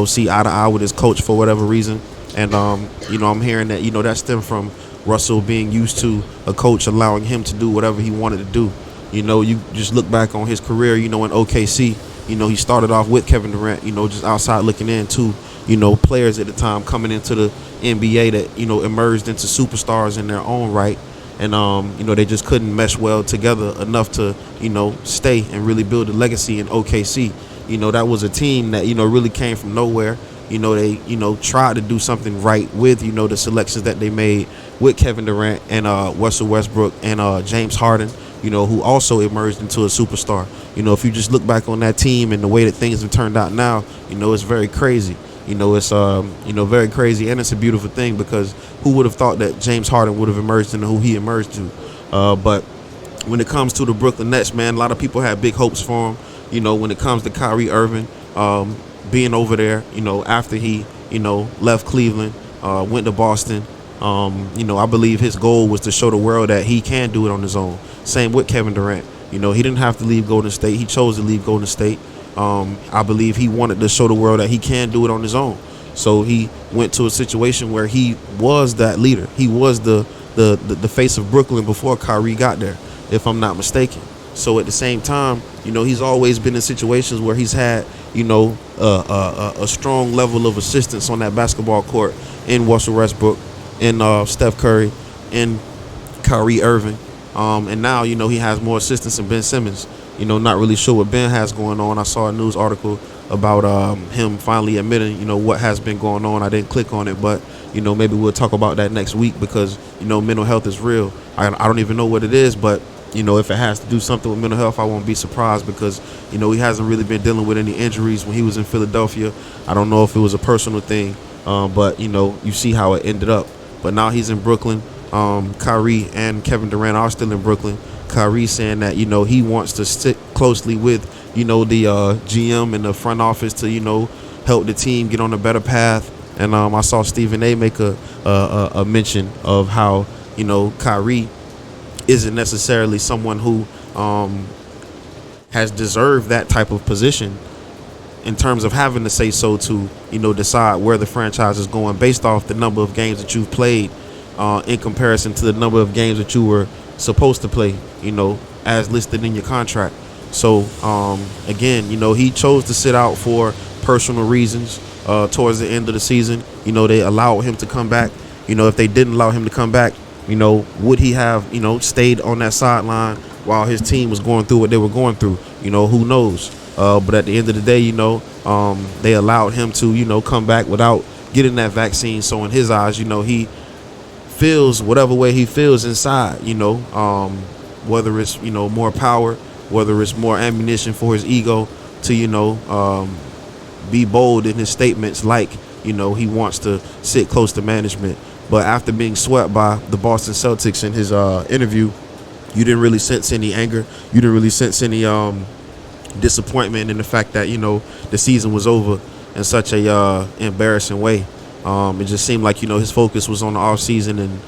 Speaker 4: see eye to eye with his coach for whatever reason. And, I'm hearing that, that stemmed from Russell being used to a coach allowing him to do whatever he wanted to do. You just look back on his career, in OKC, he started off with Kevin Durant, just outside looking in too, players at the time coming into the NBA that, emerged into superstars in their own right. And, they just couldn't mesh well together enough to, stay and really build a legacy in OKC. That was a team that, really came from nowhere. They, tried to do something right with, the selections that they made with Kevin Durant and Russell Westbrook and James Harden, who also emerged into a superstar. If you just look back on that team and the way that things have turned out now, it's very crazy. It's very crazy, and it's a beautiful thing because who would have thought that James Harden would have emerged into who he emerged to? But when it comes to the Brooklyn Nets, man, a lot of people have big hopes for him. When it comes to Kyrie Irving being over there, after he, left Cleveland, went to Boston, I believe his goal was to show the world that he can do it on his own. Same with Kevin Durant. He didn't have to leave Golden State. He chose to leave Golden State. I believe he wanted to show the world that he can do it on his own. So he went to a situation where he was that leader. He was the face of Brooklyn before Kyrie got there, if I'm not mistaken. So at the same time, he's always been in situations where he's had, a strong level of assistance on that basketball court in Russell Westbrook, in Steph Curry, in Kyrie Irving. And now, he has more assistance in Ben Simmons. Not really sure what Ben has going on. I saw a news article about him finally admitting, what has been going on. I didn't click on it, but, maybe we'll talk about that next week because, mental health is real. I don't even know what it is, but, if it has to do something with mental health, I won't be surprised because, he hasn't really been dealing with any injuries when he was in Philadelphia. I don't know if it was a personal thing, but, you see how it ended up. But now he's in Brooklyn. Kyrie and Kevin Durant are still in Brooklyn. Kyrie saying that, he wants to sit closely with, the GM and the front office to, help the team get on a better path. And I saw Stephen A make a mention of how, Kyrie isn't necessarily someone who has deserved that type of position in terms of having to say so to, decide where the franchise is going based off the number of games that you've played in comparison to the number of games that you were supposed to play, as listed in your contract. So, again, he chose to sit out for personal reasons towards the end of the season. They allowed him to come back. If they didn't allow him to come back, would he have, stayed on that sideline while his team was going through what they were going through? Who knows? But at the end of the day, they allowed him to, come back without getting that vaccine. So in his eyes, he feels whatever way he feels inside, whether it's, more power, whether it's more ammunition for his ego to, be bold in his statements like, he wants to sit close to management. But after being swept by the Boston Celtics in his interview, you didn't really sense any anger. You didn't really sense any disappointment in the fact that, the season was over in such a embarrassing way. It just seemed like, his focus was on the off season and,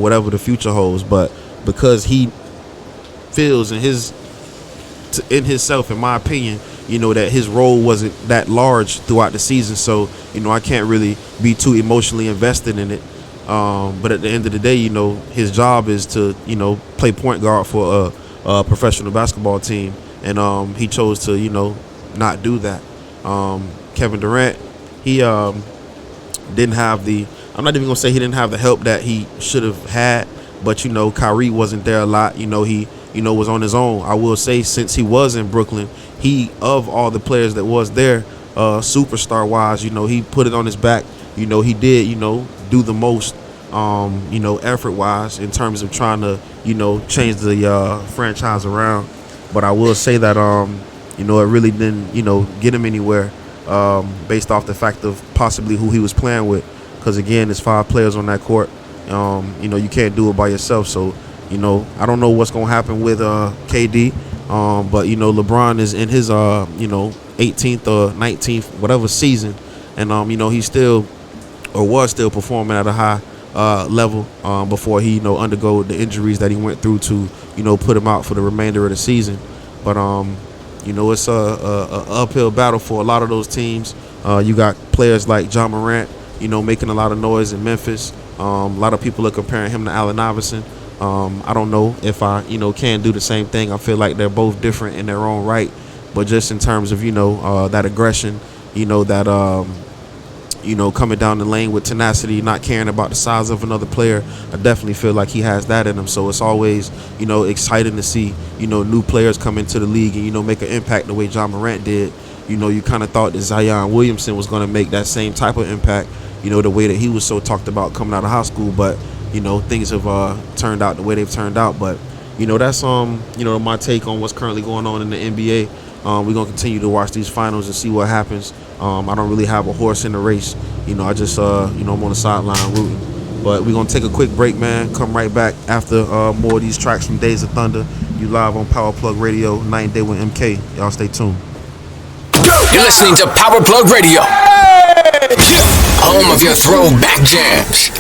Speaker 4: whatever the future holds. But because he feels in himself, in my opinion, that his role wasn't that large throughout the season. So, I can't really be too emotionally invested in it. But at the end of the day, his job is to, play point guard for a professional basketball team. And he chose to, not do that. Kevin Durant, he didn't have I'm not even going to say he didn't have the help that he should have had. But, Kyrie wasn't there a lot. He, was on his own. I will say since he was in Brooklyn, of all the players that was there, superstar-wise, he put it on his back. He did, do the most, effort-wise in terms of trying to, change the franchise around. But I will say that, it really didn't, get him anywhere based off the fact of possibly who he was playing with. Because, again, there's 5 players on that court. You can't do it by yourself. So, I don't know what's going to happen with KD. But, LeBron is in his, 18th or 19th, whatever season. And, he's still or was still performing at a high level before he, undergo the injuries that he went through to, put him out for the remainder of the season. But, it's a uphill battle for a lot of those teams. You got players like John Morant, making a lot of noise in Memphis. A lot of people are comparing him to Allen Iverson. I don't know if I, can do the same thing. I feel like they're both different in their own right. But just in terms of, that aggression, that, coming down the lane with tenacity, not caring about the size of another player, I definitely feel like he has that in him. So it's always, exciting to see, new players come into the league and, make an impact the way John Morant did. You kind of thought that Zion Williamson was going to make that same type of impact, the way that he was so talked about coming out of high school. But, things have turned out the way they've turned out. But, that's, my take on what's currently going on in the NBA. We're going to continue to watch these finals and see what happens. I don't really have a horse in the race. I just, I'm on the sideline rooting. But we're going to take a quick break, man. Come right back after more of these tracks from Days of Thunder. You live on Power Plug Radio, 9 Day with MK. Y'all stay tuned.
Speaker 3: You're listening to Power Plug Radio, home of your throwback jams.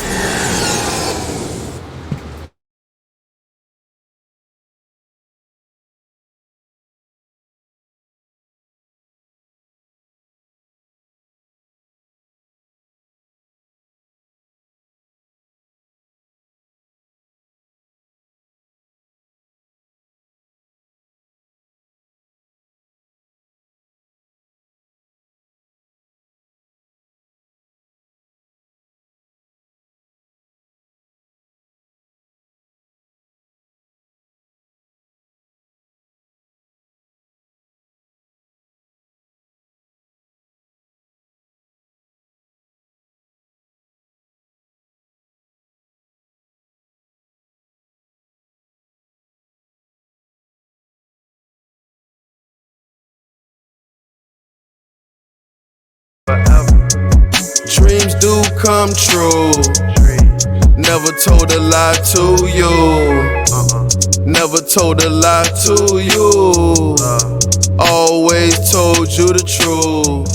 Speaker 2: Dreams do come true. Never told a lie to you. Never told a lie to you. Always told you the truth.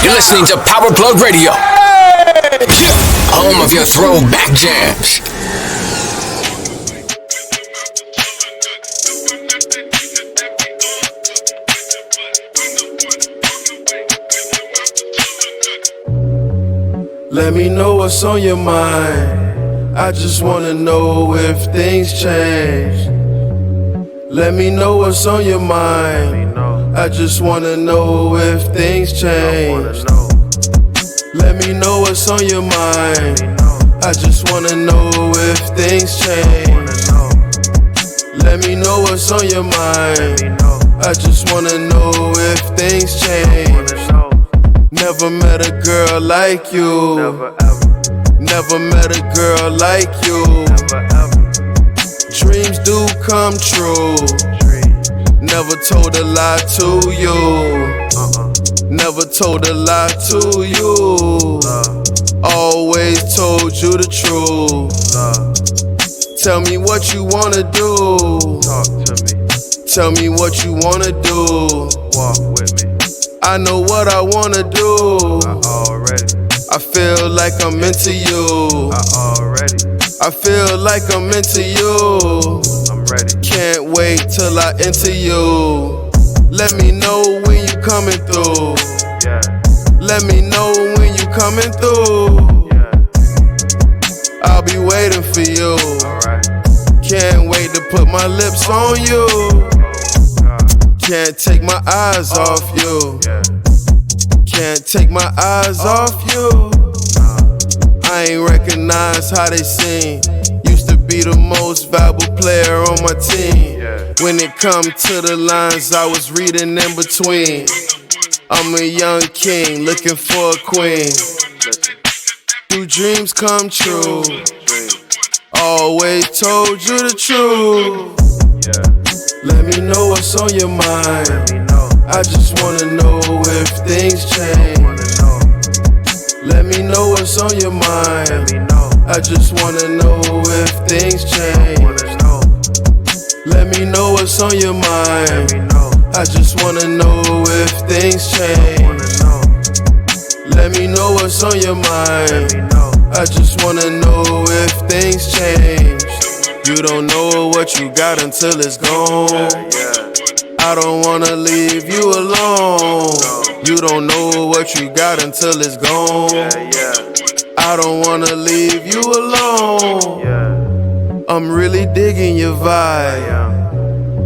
Speaker 3: You're listening to Power Plug Radio. Home of your throwback jams.
Speaker 2: Let me know what's on your mind. I just wanna know if things change. Let me know what's on your mind. I just wanna know if things change. Let me know what's on your mind. I just wanna know if things change. Let me know what's on your mind. I just wanna know if things change. Never met a girl like you. Never met a girl like you. Dreams do come true. Never told a lie to you. Never told a lie to you. Always told you the truth. Tell me what you wanna do. Tell me what you wanna do.
Speaker 8: Walk with me.
Speaker 2: I know what I wanna do. I feel like I'm into you. I feel like I'm into you.
Speaker 8: I'm ready.
Speaker 2: Can't wait till I enter you. Let me know when you coming through.
Speaker 8: Yeah.
Speaker 2: Let me know when you coming through.
Speaker 8: Yeah.
Speaker 2: I'll be waiting for you.
Speaker 8: Alright.
Speaker 2: Can't wait to put my lips on you. Can't take my eyes off you.
Speaker 8: Yeah.
Speaker 2: Can't take my eyes off you. I ain't recognize how they sing. Used to be the most valuable player on my team.
Speaker 8: Yeah.
Speaker 2: When it come to the lines, I was reading in between. I'm a young king looking for a queen. Do dreams come true? Always told you the truth.
Speaker 8: Yeah.
Speaker 2: Let me know what's on your mind.
Speaker 8: Let me know.
Speaker 2: I just wanna know if things change. Let me know what's on your mind.
Speaker 8: Let me know.
Speaker 2: I just wanna know if things change. Let me know what's on your mind.
Speaker 8: Let me know.
Speaker 2: I just wanna know if things change. Let me know what's on your mind.
Speaker 8: Let me know.
Speaker 2: I just wanna know if things change. You don't know what you got until it's gone.
Speaker 8: Yeah.
Speaker 2: I don't wanna leave you alone. You don't know what you got until it's gone.
Speaker 8: Yeah.
Speaker 2: I don't wanna leave you alone.
Speaker 8: Yeah.
Speaker 2: I'm really digging your vibe.
Speaker 8: Yeah.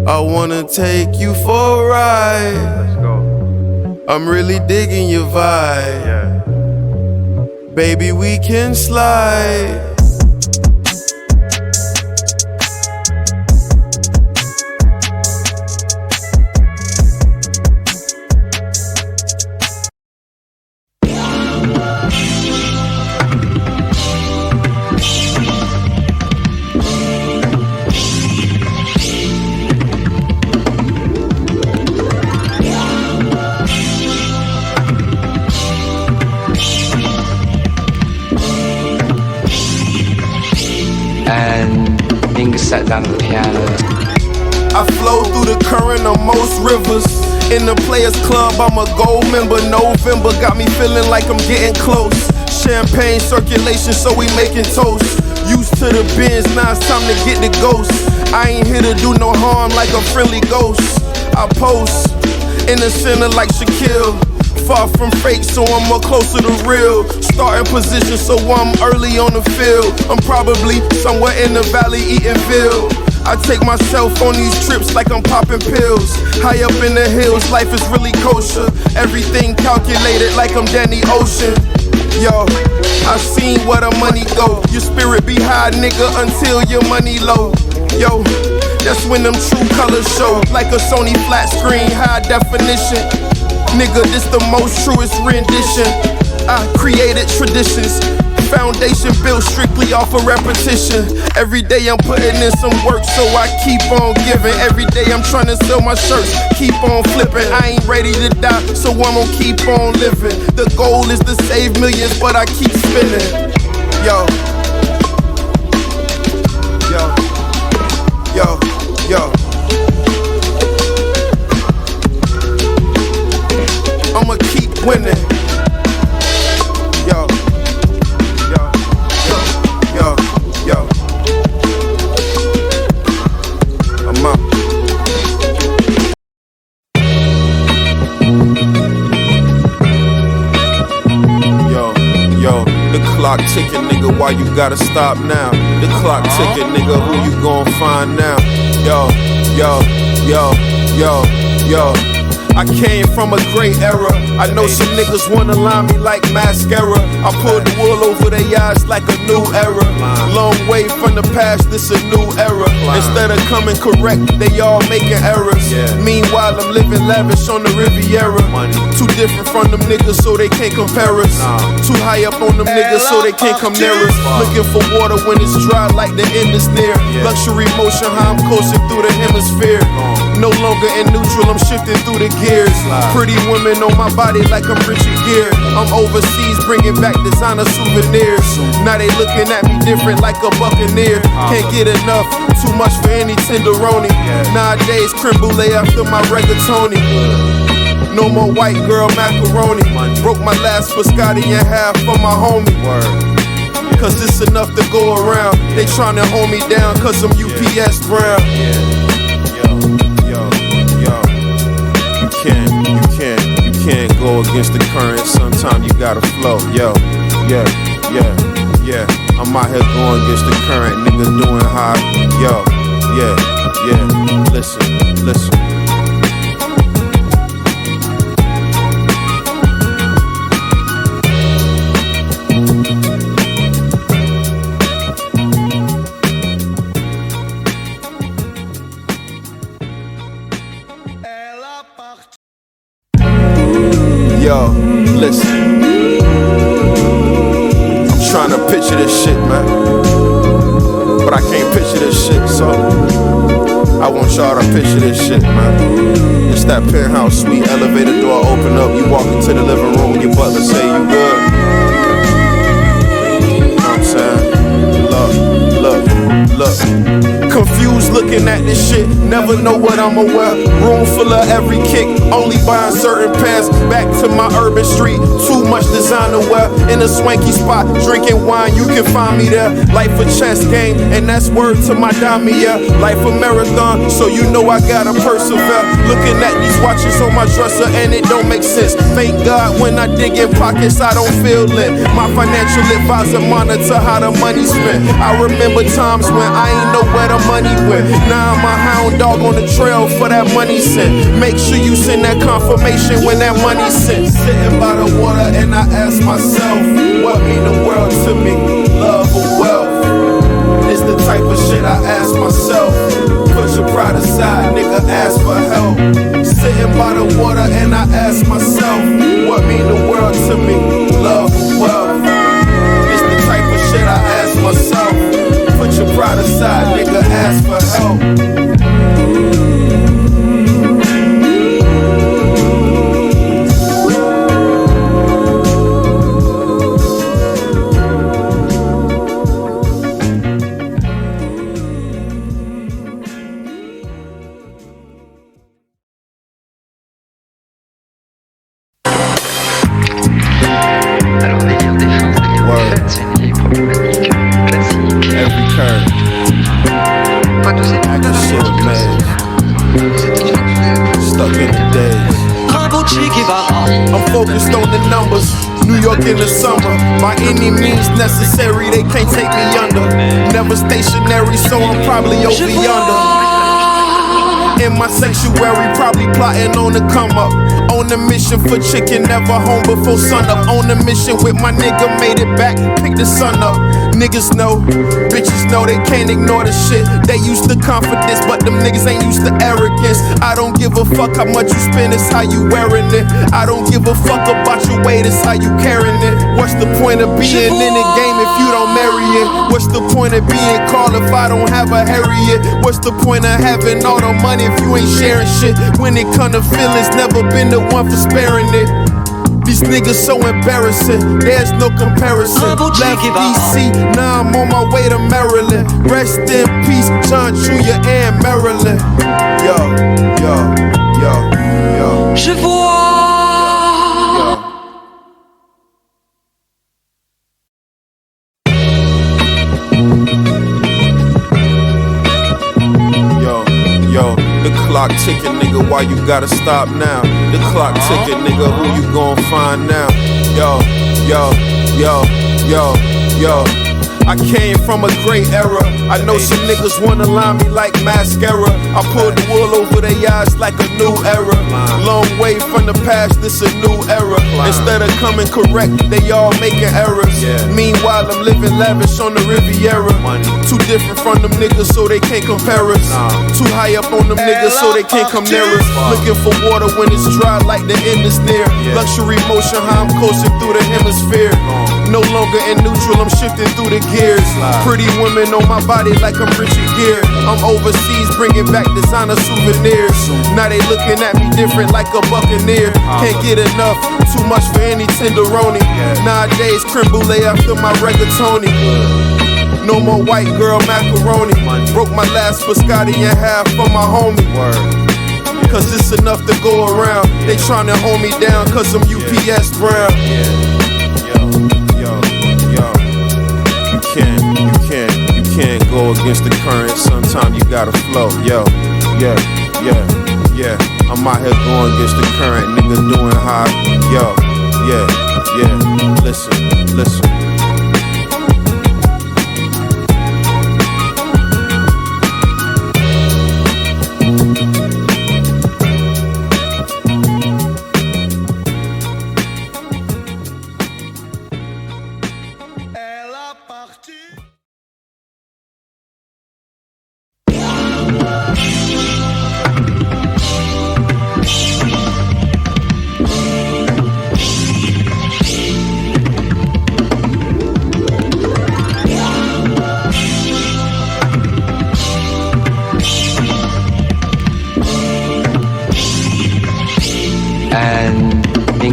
Speaker 2: I wanna take you for a ride.
Speaker 8: Let's go.
Speaker 2: I'm really digging your vibe.
Speaker 8: Yeah.
Speaker 2: Baby, we can slide.
Speaker 5: And Mingus sat down at the piano.
Speaker 2: I flow through the current of most rivers. In the Players Club, I'm a gold member. November got me feeling like I'm getting close. Champagne circulation, so we making toast. Used to the bins, now it's time to get the ghost. I ain't here to do no harm like a friendly ghost. I post in the center like Shaquille. Far from fake, so I'm more closer to real. Starting position, so I'm early on the field. I'm probably somewhere in the valley eating veal. I take myself on these trips like I'm popping pills. High up in the hills, life is really kosher. Everything calculated like I'm Danny Ocean. Yo, I seen where the money go. Your spirit be high, nigga, until your money low. Yo, that's when them true colors show. Like a Sony flat screen, high definition. Nigga, this the most truest rendition. I created traditions. Foundation built strictly off of repetition. Every day I'm putting in some work, so I keep on giving. Every day I'm trying to sell my shirts, keep on flipping. I ain't ready to die, so I'm gonna keep on living. The goal is to save millions, but I keep spinning. Yo. Yo. Yo. Yo. I'ma keep winning. Yo. Yo. Yo. Yo. I'm up. Yo, the clock ticking, nigga, why you gotta stop now? The clock ticking, nigga, who you gon' find now? Yo, yo, yo, yo, yo. I came from a great era. I know some niggas wanna line me like mascara. I pulled the wool over their eyes like a new era. Long way from the past, this a new era. Instead of coming correct, they all making errors. Meanwhile, I'm living lavish on the Riviera. Too different from them niggas, so they can't compare us. Too high up on them niggas, so they can't come near us. Looking for water when it's dry, like the end is near. Luxury motion, how I'm coasting through the hemisphere. No longer in neutral, I'm shifting through the gears. Pretty women on my body like I'm Richard Gere. I'm overseas bringing back designer souvenirs. Now they looking at me different like a buccaneer. Can't get enough, too much for any tenderoni. Nowadays creme brulee after my rigatoni. No more white girl macaroni. Broke my last biscotti in half for my homie. Cause it's enough to go around. They tryna hold me down cause I'm UPS Brown. You can't go against the current. Sometimes you gotta flow. Yo, yeah. I'm out here going against the current. Nigga doing high. Yo, yeah. Listen. Yo, listen. I'm trying to picture this shit, man. But I can't picture this shit, so I want y'all to picture this shit, man. It's that penthouse suite, elevator door open up. You walk into the living room, your butler say you good. You know what I'm saying? Look. Confused looking at this shit, never know what I'ma wear. Room full of every kick, only buying certain pairs. Back to my urban street, too much designer wear. In a swanky spot, drinking wine, you can find me there. Life a chess game, and that's word to my dime, yeah. Life a marathon, so you know I gotta persevere. Looking at these watches on my dresser, and it don't make sense. Thank God when I dig in pockets, I don't feel lit. My financial advisor monitor how the money spent. I remember times when I ain't know where the money went. Now I'm a hound dog on the trail for that money sent. Make sure you send that confirmation when that money's sent. Sitting by the water and I ask myself, what mean the world to me? Love or wealth? It's the type of shit I ask myself. Put your pride aside, nigga, ask for help. Sitting by the water and I ask myself, what mean the world to me? Love or wealth? It's the type of shit I ask myself. Put your pride aside, nigga, ask for help. Focused on the numbers, New York in the summer. By any means necessary, they can't take me under. Never stationary, so I'm probably over yonder. In my sanctuary, probably plotting on the come up. On a mission for chicken, never home before sun up. On a mission with my nigga, made it back, pick the sun up. Niggas know, bitches know they can't ignore the shit. They used to confidence, but them niggas ain't used to arrogance. I don't give a fuck how much you spend, it's how you wearing it. I don't give a fuck about your weight, it's how you carrying it. What's the point of being in the game if you don't marry it? What's the point of being called if I don't have a Harriet? What's the point of having all the money if you ain't sharing shit? When it come to feelings, never been the one for sparing it. These niggas so embarrassing, there's no comparison. Left DC, now I'm on my way to Maryland. Rest in peace, John Jr. and Maryland. Yo, yo, yo, yo.
Speaker 8: Je vois.
Speaker 2: Yo, the clock ticking, nigga, why you gotta stop now? The clock ticking, nigga, who you gon' find now? Yo, yo, yo, yo, yo. I came from a great era. I know some niggas wanna line me like mascara. I pulled the wool over their eyes like a new era. Long way from the past, this a new era. Instead of coming correct, they all making errors. Meanwhile, I'm living lavish on the Riviera. Too different from them niggas, so they can't compare us. Too high up on them niggas, so they can't come near us. Looking for water when it's dry, like the end is near. Luxury motion, how I'm coasting through the hemisphere. No longer in neutral, I'm shifting through the gears. Pretty women on my body like I'm Richard Gere. I'm overseas bringing back designer souvenirs. Now they looking at me different like a buccaneer. Can't get enough, too much for any tenderoni. Nowadays creme brulee after my rigatoni. No more white girl macaroni. Broke my last biscotti in half for my homie. Cause it's enough to go around. They tryna hold me down cause I'm UPS brown. You can't go against the current. Sometimes you gotta flow. Yo, yeah. I'm out here going against the current, nigga doing high. Yo, yeah. Listen.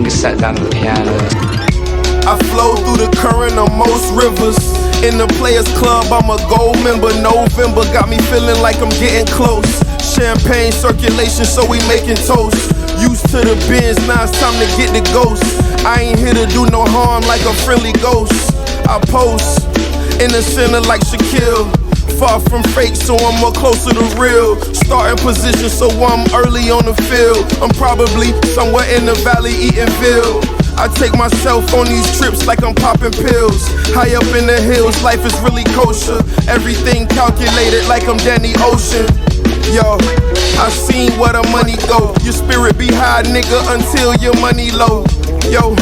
Speaker 5: Sat down at the piano.
Speaker 2: I flow through the current of most rivers. In the Players Club, I'm a gold member. November got me feeling like I'm getting close. Champagne circulation, so we making toast. Used to the bins, now it's time to get the ghost. I ain't here to do no harm like a friendly ghost. I post in the center like Shaquille. Far from fake, so I'm more closer to real. Starting position, so I'm early on the field. I'm probably somewhere in the valley eating veal. I take myself on these trips like I'm popping pills. High up in the hills, life is really kosher. Everything calculated like I'm Danny Ocean. Yo, I seen where the money go. Your spirit be high, nigga, until your money low. Yo,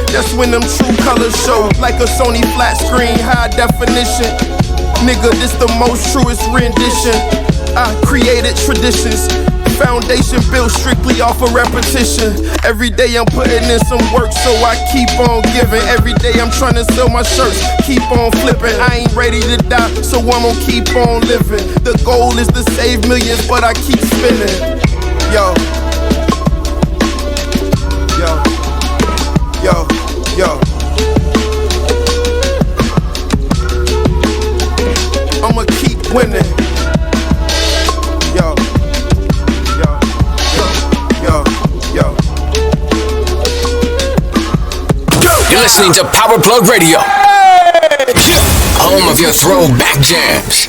Speaker 2: that's when them true colors show. Like a Sony flat screen, high definition. Nigga, this the most truest rendition. I created traditions. Foundation built strictly off of repetition. Every day I'm putting in some work, so I keep on giving. Every day I'm trying to sell my shirts, keep on flipping. I ain't ready to die, so I'm gonna keep on living. The goal is to save millions, but I keep spinning. Yo. I'ma keep winning. Yo.
Speaker 3: You're listening to Power Plug Radio, home of your throwback jams.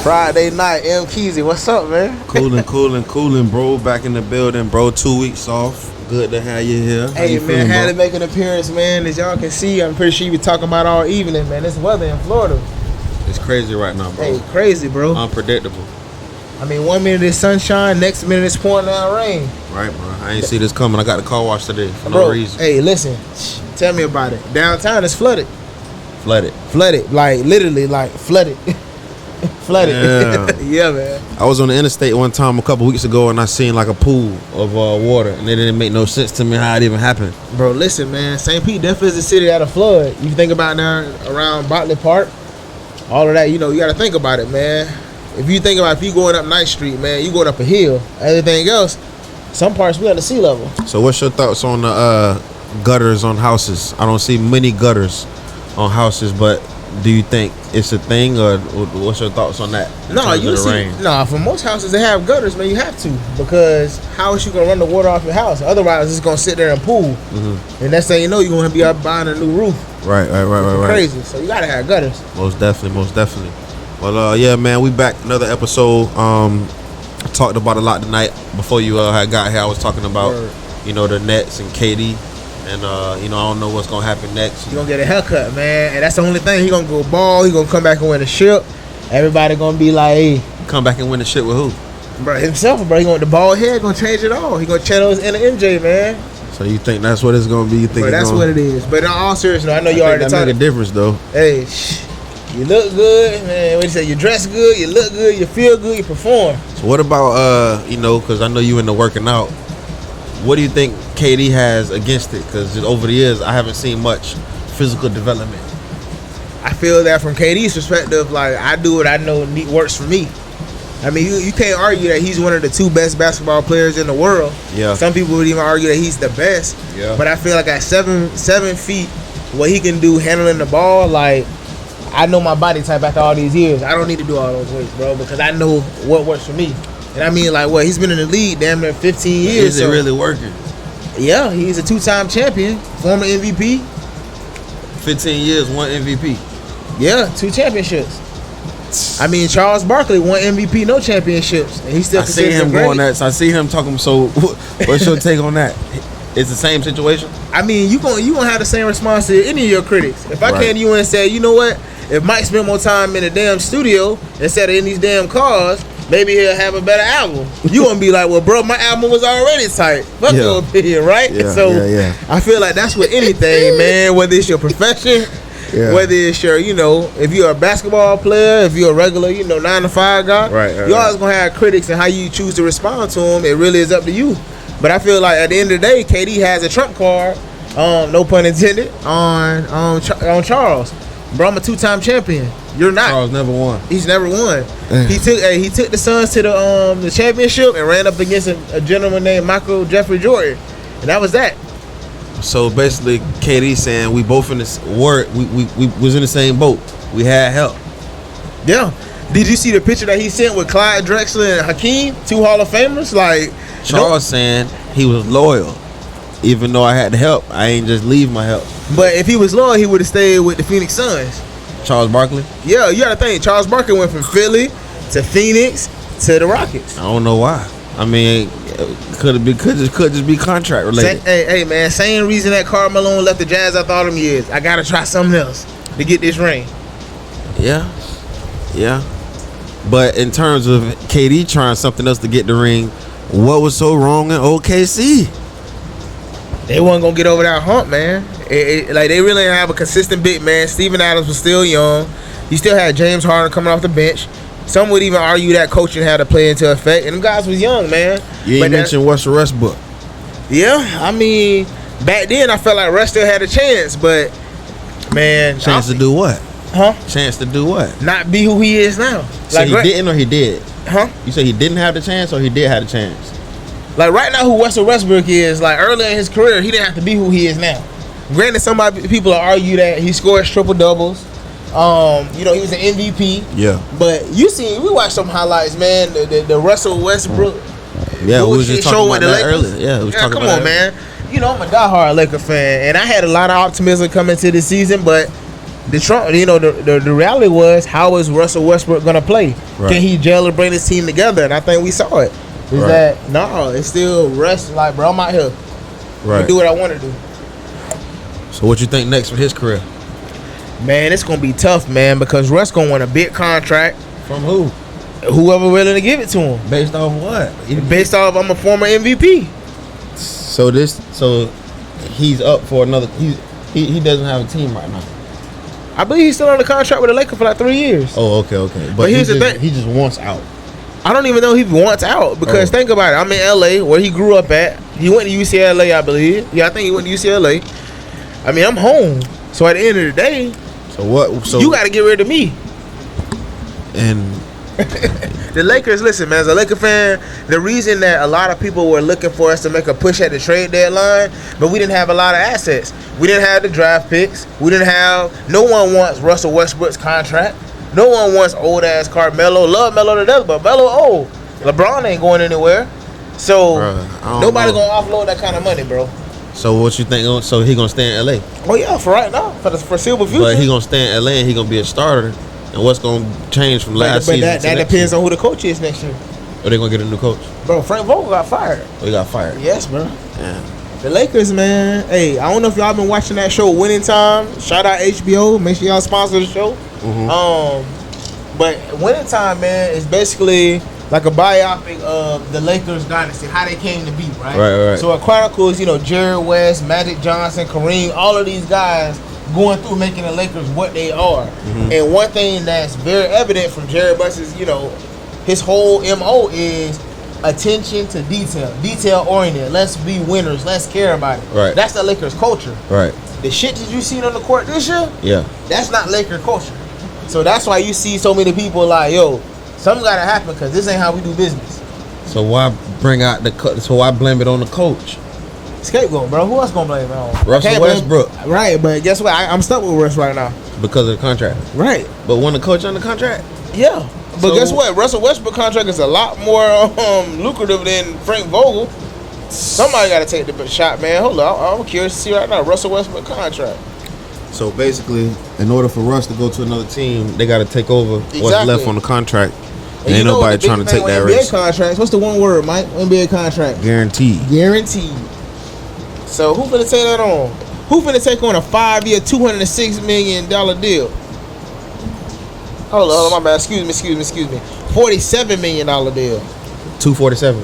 Speaker 9: Friday night, M. Keezy, what's up, man?
Speaker 4: Coolin', bro. Back in the building, bro. 2 weeks off. Good to have you here.
Speaker 9: Hey, man, had to make an appearance, man. As y'all can see, I'm pretty sure you been talking about all evening, man. This weather in Florida.
Speaker 4: It's crazy right now, bro.
Speaker 9: Hey, crazy, bro.
Speaker 4: Unpredictable.
Speaker 9: I mean, 1 minute is sunshine, next minute it's pouring down rain.
Speaker 4: Right, bro. I ain't see this coming. I got the car wash today for
Speaker 9: Bro,
Speaker 4: no reason.
Speaker 9: hey, listen, tell me about it. Downtown is flooded.
Speaker 4: Flooded.
Speaker 9: Like literally, like flooded. Flooded.
Speaker 4: Yeah.
Speaker 9: Yeah, man.
Speaker 4: I was on the interstate one time a couple weeks ago, and I seen like a pool of water, and it didn't make no sense to me how it even happened.
Speaker 9: Bro, listen, man. St. Pete definitely is a city out of flood. You think about now around Botley Park, all of that, you know, you got to think about it, man. If you think about if you going up Ninth Street, man, you going up a hill. Everything else, some parts we at the sea level.
Speaker 4: So what's your thoughts on the gutters on houses? I don't see many gutters on houses, but do you think it's a thing, or what's your thoughts on that?
Speaker 9: No, you see, for most houses they have gutters, man. You have to, because how is you gonna run the water off your house? Otherwise, it's gonna sit there and pool, and next thing you know, you're gonna be up buying a new roof.
Speaker 4: Right.
Speaker 9: Crazy. So you gotta have gutters.
Speaker 4: Most definitely. Well, yeah, man, we back another episode. I talked about a lot tonight. Before you had got here, I was talking about the Nets and KD, and I don't know what's gonna happen next.
Speaker 9: He gonna get a haircut, man, and that's the only thing. He gonna go ball. He gonna come back and win a ship. Everybody gonna be like, hey,
Speaker 4: come back and win the shit with who?
Speaker 9: Bro, himself, bro. He gonna the bald head gonna change it all. He gonna channel his inner MJ, man.
Speaker 4: So you think that's what it's gonna be? You think
Speaker 9: Bro, that's what it is. But in all seriousness, I know you already
Speaker 4: that
Speaker 9: talking.
Speaker 4: make a difference though.
Speaker 9: Hey, you look good, man. What you say? You dress good, you look good, you feel good, you perform.
Speaker 4: So what about because I know you into working out. What do you think KD has against it? Because over the years, I haven't seen much physical development.
Speaker 9: I feel that from KD's perspective, like I do what I know works for me. I mean, you can't argue that he's one of the 2 best basketball players in the world.
Speaker 4: Yeah.
Speaker 9: Some people would even argue that he's the best.
Speaker 4: Yeah.
Speaker 9: But I feel like at 7 feet, what he can do handling the ball, like I know my body type after all these years. I don't need to do all those weights, bro, because I know what works for me. And I mean, like, he's been in the league damn near 15 years.
Speaker 4: Is it really working?
Speaker 9: Yeah, he's a 2-time champion, former MVP.
Speaker 4: 15 years, 1 MVP.
Speaker 9: Yeah, 2 championships. I mean, Charles Barkley won MVP, no championships, and he still.
Speaker 4: I see him going that. So I see him talking. So, what's your take on that? It's the same situation.
Speaker 9: I mean, you gonna have the same response to any of your critics. If I came to you and said, you know what, if Mike spent more time in the damn studio instead of in these damn cars, maybe he'll have a better album. You gonna be like, well, bro, my album was already tight. Fuck your opinion, right?
Speaker 4: Yeah,
Speaker 9: so
Speaker 4: yeah.
Speaker 9: I feel like that's with anything, man. Whether it's your profession. Yeah. Whether it's your, if you're a basketball player, if you're a regular, 9-to-5 guy, you always gonna have critics, and how you choose to respond to them, it really is up to you. But I feel like at the end of the day, KD has a trump card, no pun intended, on Charles. Bro, I'm a 2-time champion. You're not.
Speaker 4: Charles never won.
Speaker 9: He's never won. He took the Suns to the championship and ran up against a gentleman named Michael Jeffrey Jordan, and that was that.
Speaker 4: So basically, KD saying we both in this we was in the same boat. We had help.
Speaker 9: Yeah. Did you see the picture that he sent with Clyde Drexler and Hakeem, 2 Hall of Famers? Like
Speaker 4: Charles saying he was loyal, even though I had to help. I ain't just leave my help.
Speaker 9: But if he was loyal, he would have stayed with the Phoenix Suns.
Speaker 4: Charles Barkley?
Speaker 9: Yeah, you gotta think. Charles Barkley went from Philly to Phoenix to the Rockets.
Speaker 4: I don't know why. I mean, could just be contract related.
Speaker 9: Hey man, same reason that Karl Malone left the Jazz after all them years. I gotta try something else to get this ring.
Speaker 4: Yeah. But in terms of KD trying something else to get the ring, what was so wrong in OKC?
Speaker 9: They wasn't gonna get over that hump, man. Like they really didn't have a consistent big man. Steven Adams was still young. You still had James Harden coming off the bench. Some would even argue that coaching had to play into effect, and them guys was young, man.
Speaker 4: You ain't mentioned Russell Westbrook.
Speaker 9: Yeah, I mean, back then I felt like Russ still had a chance, but man,
Speaker 4: chance to do what?
Speaker 9: Huh?
Speaker 4: Chance to do what?
Speaker 9: Not be who he is now.
Speaker 4: So
Speaker 9: like
Speaker 4: he didn't, or he did?
Speaker 9: Huh?
Speaker 4: You say he didn't have the chance, or he did have the chance?
Speaker 9: Like right now, who Russell Westbrook is, like earlier in his career, he didn't have to be who he is now. Granted, people argue that he scores triple doubles. He was an MVP.
Speaker 4: Yeah.
Speaker 9: But we watched some highlights, man. The Russell Westbrook.
Speaker 4: Yeah, we was just talking about that earlier. Yeah,
Speaker 9: come on, man. I'm a diehard Laker fan, and I had a lot of optimism coming to this season, but the reality was, how is Russell Westbrook gonna play? Right. Can he gel and bring this team together? And I think we saw it. It's still Russ, like, bro, I'm out here. Right. Do what I want to do.
Speaker 4: So what you think next for his career?
Speaker 9: Man, it's gonna be tough, man, because Russ gonna want a big contract.
Speaker 4: From who?
Speaker 9: Whoever willing to give it to him.
Speaker 10: Based off what?
Speaker 9: Based off, I'm a former MVP.
Speaker 10: So he's up for another. He doesn't have a team right now.
Speaker 9: I believe he's still on the contract with the Lakers for like 3 years.
Speaker 10: Oh, okay. But
Speaker 9: here's the thing.
Speaker 10: He just wants out.
Speaker 9: I don't even know if he wants out because think about it. I'm in LA where he grew up at. He went to UCLA, I believe. Yeah, I think he went to UCLA. I mean, I'm home. So at the end of the day,
Speaker 10: so
Speaker 9: you got to get rid of me.
Speaker 10: And
Speaker 9: the Lakers, listen, man, as a Laker fan, the reason that a lot of people were looking for us to make a push at the trade deadline, but we didn't have a lot of assets. We didn't have the draft picks. No one wants Russell Westbrook's contract. No one wants old-ass Carmelo. Love Melo to death, but Melo old. LeBron ain't going anywhere. So, nobody going to offload that kind of money, bro.
Speaker 10: So what you think? So he gonna stay in LA?
Speaker 9: Oh yeah, for right now, for the foreseeable future.
Speaker 10: But he gonna stay in LA and he gonna be a starter. And what's gonna change from last season?
Speaker 9: But that depends on who the coach is next year.
Speaker 10: Are they gonna get a new coach?
Speaker 9: Bro, Frank Vogel got fired.
Speaker 10: Oh, he got fired.
Speaker 9: Yes, bro.
Speaker 10: Yeah.
Speaker 9: The Lakers, man. Hey, I don't know if y'all been watching that show, Winning Time. Shout out HBO. Make sure y'all sponsor the show. But Winning Time, man, is basically like a biopic of the Lakers dynasty, how they came to be, right?
Speaker 10: Right.
Speaker 9: So it chronicles, Jerry West, Magic Johnson, Kareem, all of these guys going through making the Lakers what they are. And one thing that's very evident from Jerry West's, his whole MO is attention to detail oriented. Let's be winners. Let's care about it.
Speaker 10: Right.
Speaker 9: That's the Lakers culture.
Speaker 10: Right.
Speaker 9: The shit that you seen on the court this year,
Speaker 10: yeah,
Speaker 9: that's not Laker culture. So that's why you see so many people like, yo, something gotta happen because this ain't how we do business.
Speaker 10: So why bring out so why blame it on the coach?
Speaker 9: Scapegoat, bro. Who else gonna blame it on?
Speaker 10: Russell Westbrook.
Speaker 9: Right, but guess what? I'm stuck with Russ right now.
Speaker 10: Because of the contract.
Speaker 9: Right.
Speaker 10: But when the coach on the contract?
Speaker 9: Yeah. But guess what? Russell Westbrook contract is a lot more lucrative than Frank Vogel. Somebody got to take the shot, man. Hold on. I'm curious to see right now. Russell Westbrook contract.
Speaker 10: So basically, in order for Russ to go to another team, they got to take over what's left on the contract. And ain't nobody trying to take that risk.
Speaker 9: NBA contracts. What's the one word, Mike? NBA contract.
Speaker 10: Guaranteed.
Speaker 9: So who finna take that on? Who finna take on a 5-year, $206 million deal? Hold on, my bad. Excuse me. $47 million deal.
Speaker 10: 247.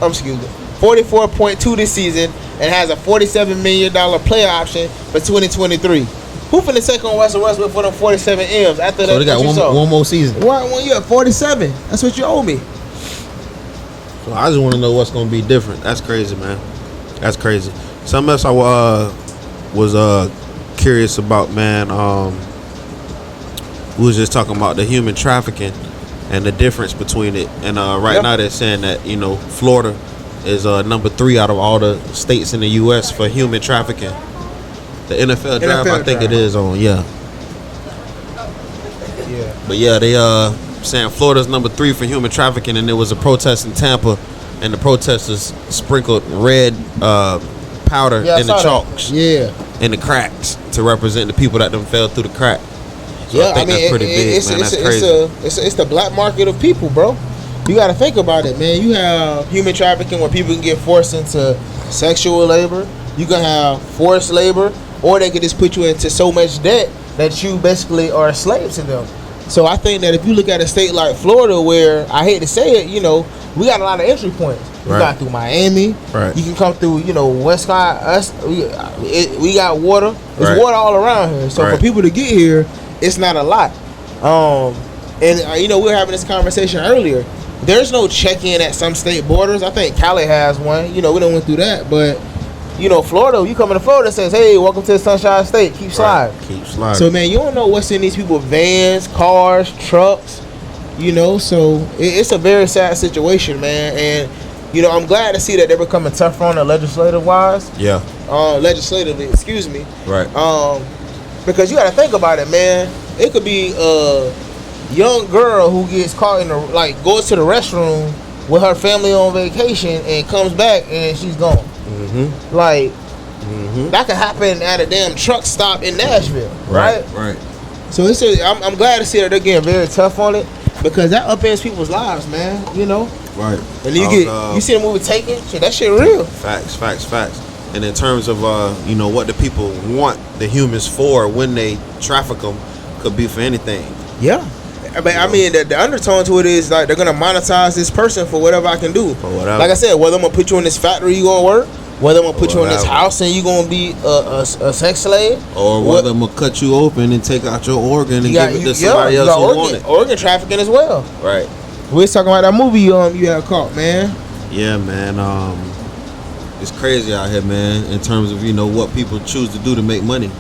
Speaker 9: Excuse me. 44.2 this season and has a $47 million player option for 2023. Who finna take on Russell Westbrook for them 47 M's after that?
Speaker 10: So they got one more season.
Speaker 9: One year, 47. That's what you owe me.
Speaker 10: So I just want to know what's gonna be different. That's crazy, man. That's crazy. Something else I was curious about, man. We was just talking about the human trafficking and the difference between it. And right now they're saying that Florida is number 3 out of all the states in the U.S. for human trafficking. The NFL draft, I think it is on, yeah. But yeah, they saying Florida's number 3 for human trafficking, and there was a protest in Tampa, and the protesters sprinkled red powder in the chalks, in the cracks to represent the people that fell through the crack. So I think that's pretty big, man. That's crazy.
Speaker 9: It's the black market of people, bro. You got to think about it, man. You have human trafficking where people can get forced into sexual labor. You can have forced labor, or they could just put you into so much debt that you basically are a slave to them. So I think that if you look at a state like Florida, where I hate to say it, we got a lot of entry points. You got through Miami. Right. You can come through, West Coast. We got water. There's water all around here. So for people to get here, it's not a lot. And we were having this conversation earlier. There's no check-in at some state borders. I think Cali has one. We don't went through that, but Florida. You come into Florida, it says, "Hey, welcome to the Sunshine State. Keep sliding."
Speaker 10: Keep sliding.
Speaker 9: So man, you don't know what's in these people's vans, cars, trucks. So it's a very sad situation, man. And I'm glad to see that they're becoming tougher on the legislative wise. Yeah. Legislatively, excuse me.
Speaker 10: Right.
Speaker 9: Because you got to think about it, man. It could be a young girl who gets caught in goes to the restroom with her family on vacation and comes back and she's gone. That could happen at a damn truck stop in Nashville, right?
Speaker 10: Right.
Speaker 9: So I'm glad to see that they're getting very tough on it because that upends people's lives, man.
Speaker 10: Right.
Speaker 9: And you see the movie Taken? Shit, that shit real.
Speaker 10: Facts. And in terms of what the people want the humans for when they traffic them, could be for anything.
Speaker 9: Yeah. But I mean, the undertone to it is like they're gonna monetize this person for whatever I can do.
Speaker 10: For whatever.
Speaker 9: Like I said, whether I'm gonna put you in this factory, you gonna work. Whether I'm gonna put you in this house and you gonna be a sex slave,
Speaker 10: or whether I'm gonna cut you open and take out your organ and give it to somebody else who want it.
Speaker 9: Organ trafficking as well.
Speaker 10: Right.
Speaker 9: We was talking about that movie you had caught, man.
Speaker 10: Yeah, man. It's crazy out here, man. In terms of what people choose to do to make money.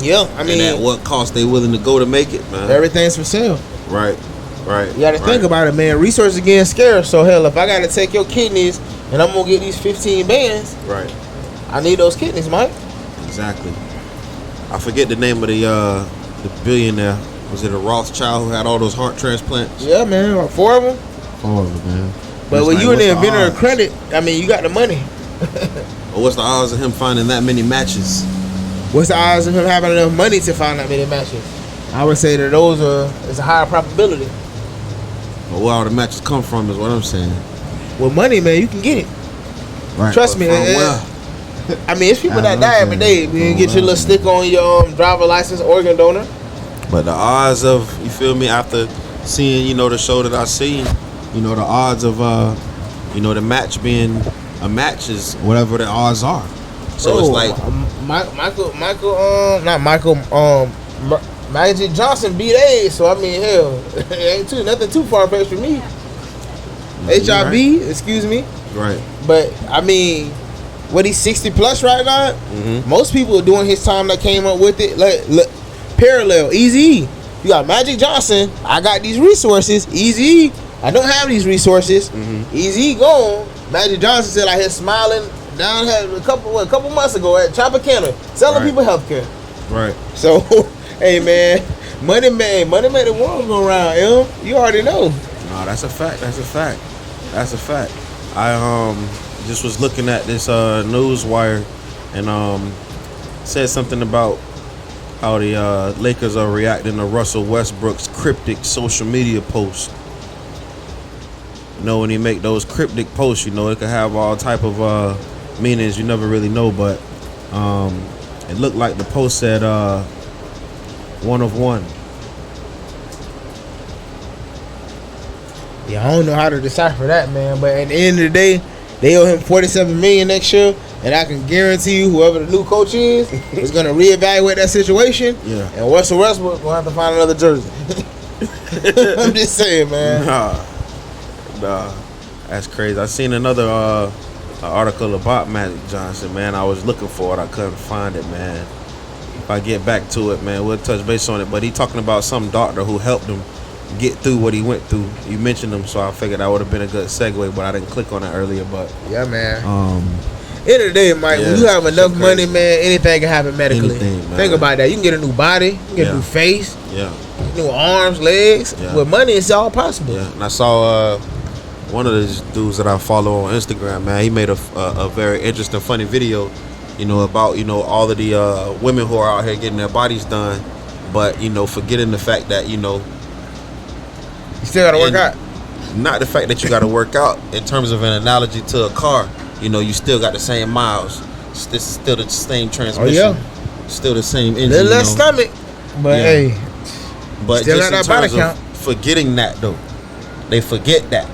Speaker 9: Yeah, I mean,
Speaker 10: and at what cost they willing to go to make it, man.
Speaker 9: Everything's for sale.
Speaker 10: Right.
Speaker 9: You got to think about it, man. Resources are getting scarce. So hell, if I got to take your kidneys and I'm gonna get these 15 bands,
Speaker 10: right?
Speaker 9: I need those kidneys, Mike.
Speaker 10: Exactly. I forget the name of the billionaire. Was it a Rothschild who had all those heart transplants?
Speaker 9: Yeah, man. Like 4 of them.
Speaker 10: 4 of them, man.
Speaker 9: But when you in the inventor of credit, I mean, you got the money.
Speaker 10: Well, what's the odds of him finding that many matches?
Speaker 9: What's the odds of him having enough money to find that many matches? I would say that it's a higher probability.
Speaker 10: But where all the matches come from is what I'm saying.
Speaker 9: With money, man, you can get it.
Speaker 10: Right.
Speaker 9: Trust me. I mean, it's people that die every day. You get your little stick on your driver license, organ donor.
Speaker 10: But the odds of, you feel me, after seeing, the show that I seen, the odds of, the match being a match is whatever the odds are. So it's like
Speaker 9: Magic Johnson beat AIDS. So I mean, hell, it ain't nothing too far fetched for me. HIV, right. Excuse me.
Speaker 10: Right.
Speaker 9: But I mean, what, he's 60 plus right now?
Speaker 10: Mm-hmm.
Speaker 9: Most people are doing his time that came up with it. Like, look, parallel, Easy. You got Magic Johnson. I got these resources. Easy. I don't have these resources.
Speaker 10: Mm-hmm.
Speaker 9: Easy gone. Magic Johnson said, "I here smiling down here a couple months ago at Tropicana, selling people healthcare."
Speaker 10: Right.
Speaker 9: So, hey man, money made the world go round. You already know.
Speaker 10: No, that's a fact. I just was looking at this news wire and said something about how the Lakers are reacting to Russell Westbrook's cryptic social media post. When he make those cryptic posts, it could have all type of meanings you never really know, but it looked like the post said 1 of 1.
Speaker 9: Yeah, I don't know how to decipher that, man, but at the end of the day, they owe him $47 million next year, and I can guarantee you whoever the new coach is going to reevaluate that situation.
Speaker 10: Yeah.
Speaker 9: And Russell Westbrook will have to find another jersey. I'm just saying, man.
Speaker 10: Nah, that's crazy. I seen another article about Magic Johnson, man. I was looking for it. I couldn't find it, man. If I get back to it, man, we'll touch base on it. But he talking about some doctor who helped him get through what he went through. You mentioned him, so I figured that would have been a good segue, but I didn't click on it earlier. But
Speaker 9: yeah, man. End of the day, Mike, when you have enough money, man, anything can happen medically. Think about that. You can get a new body, you can get a new face, new arms, legs. Yeah. With money, it's all possible.
Speaker 10: Yeah, and I saw one of these dudes that I follow on Instagram, man. He made a very interesting, funny video, about all of the women who are out here getting their bodies done, but forgetting the fact that
Speaker 9: you still gotta work out.
Speaker 10: Not the fact that you gotta work out in terms of an analogy to a car. You still got the same miles. This is still the same transmission. Oh, yeah. Still the same engine.
Speaker 9: Little less stomach, but hey,
Speaker 10: but
Speaker 9: still
Speaker 10: just
Speaker 9: got
Speaker 10: in
Speaker 9: that body
Speaker 10: terms
Speaker 9: count.
Speaker 10: of forgetting that though, they forget that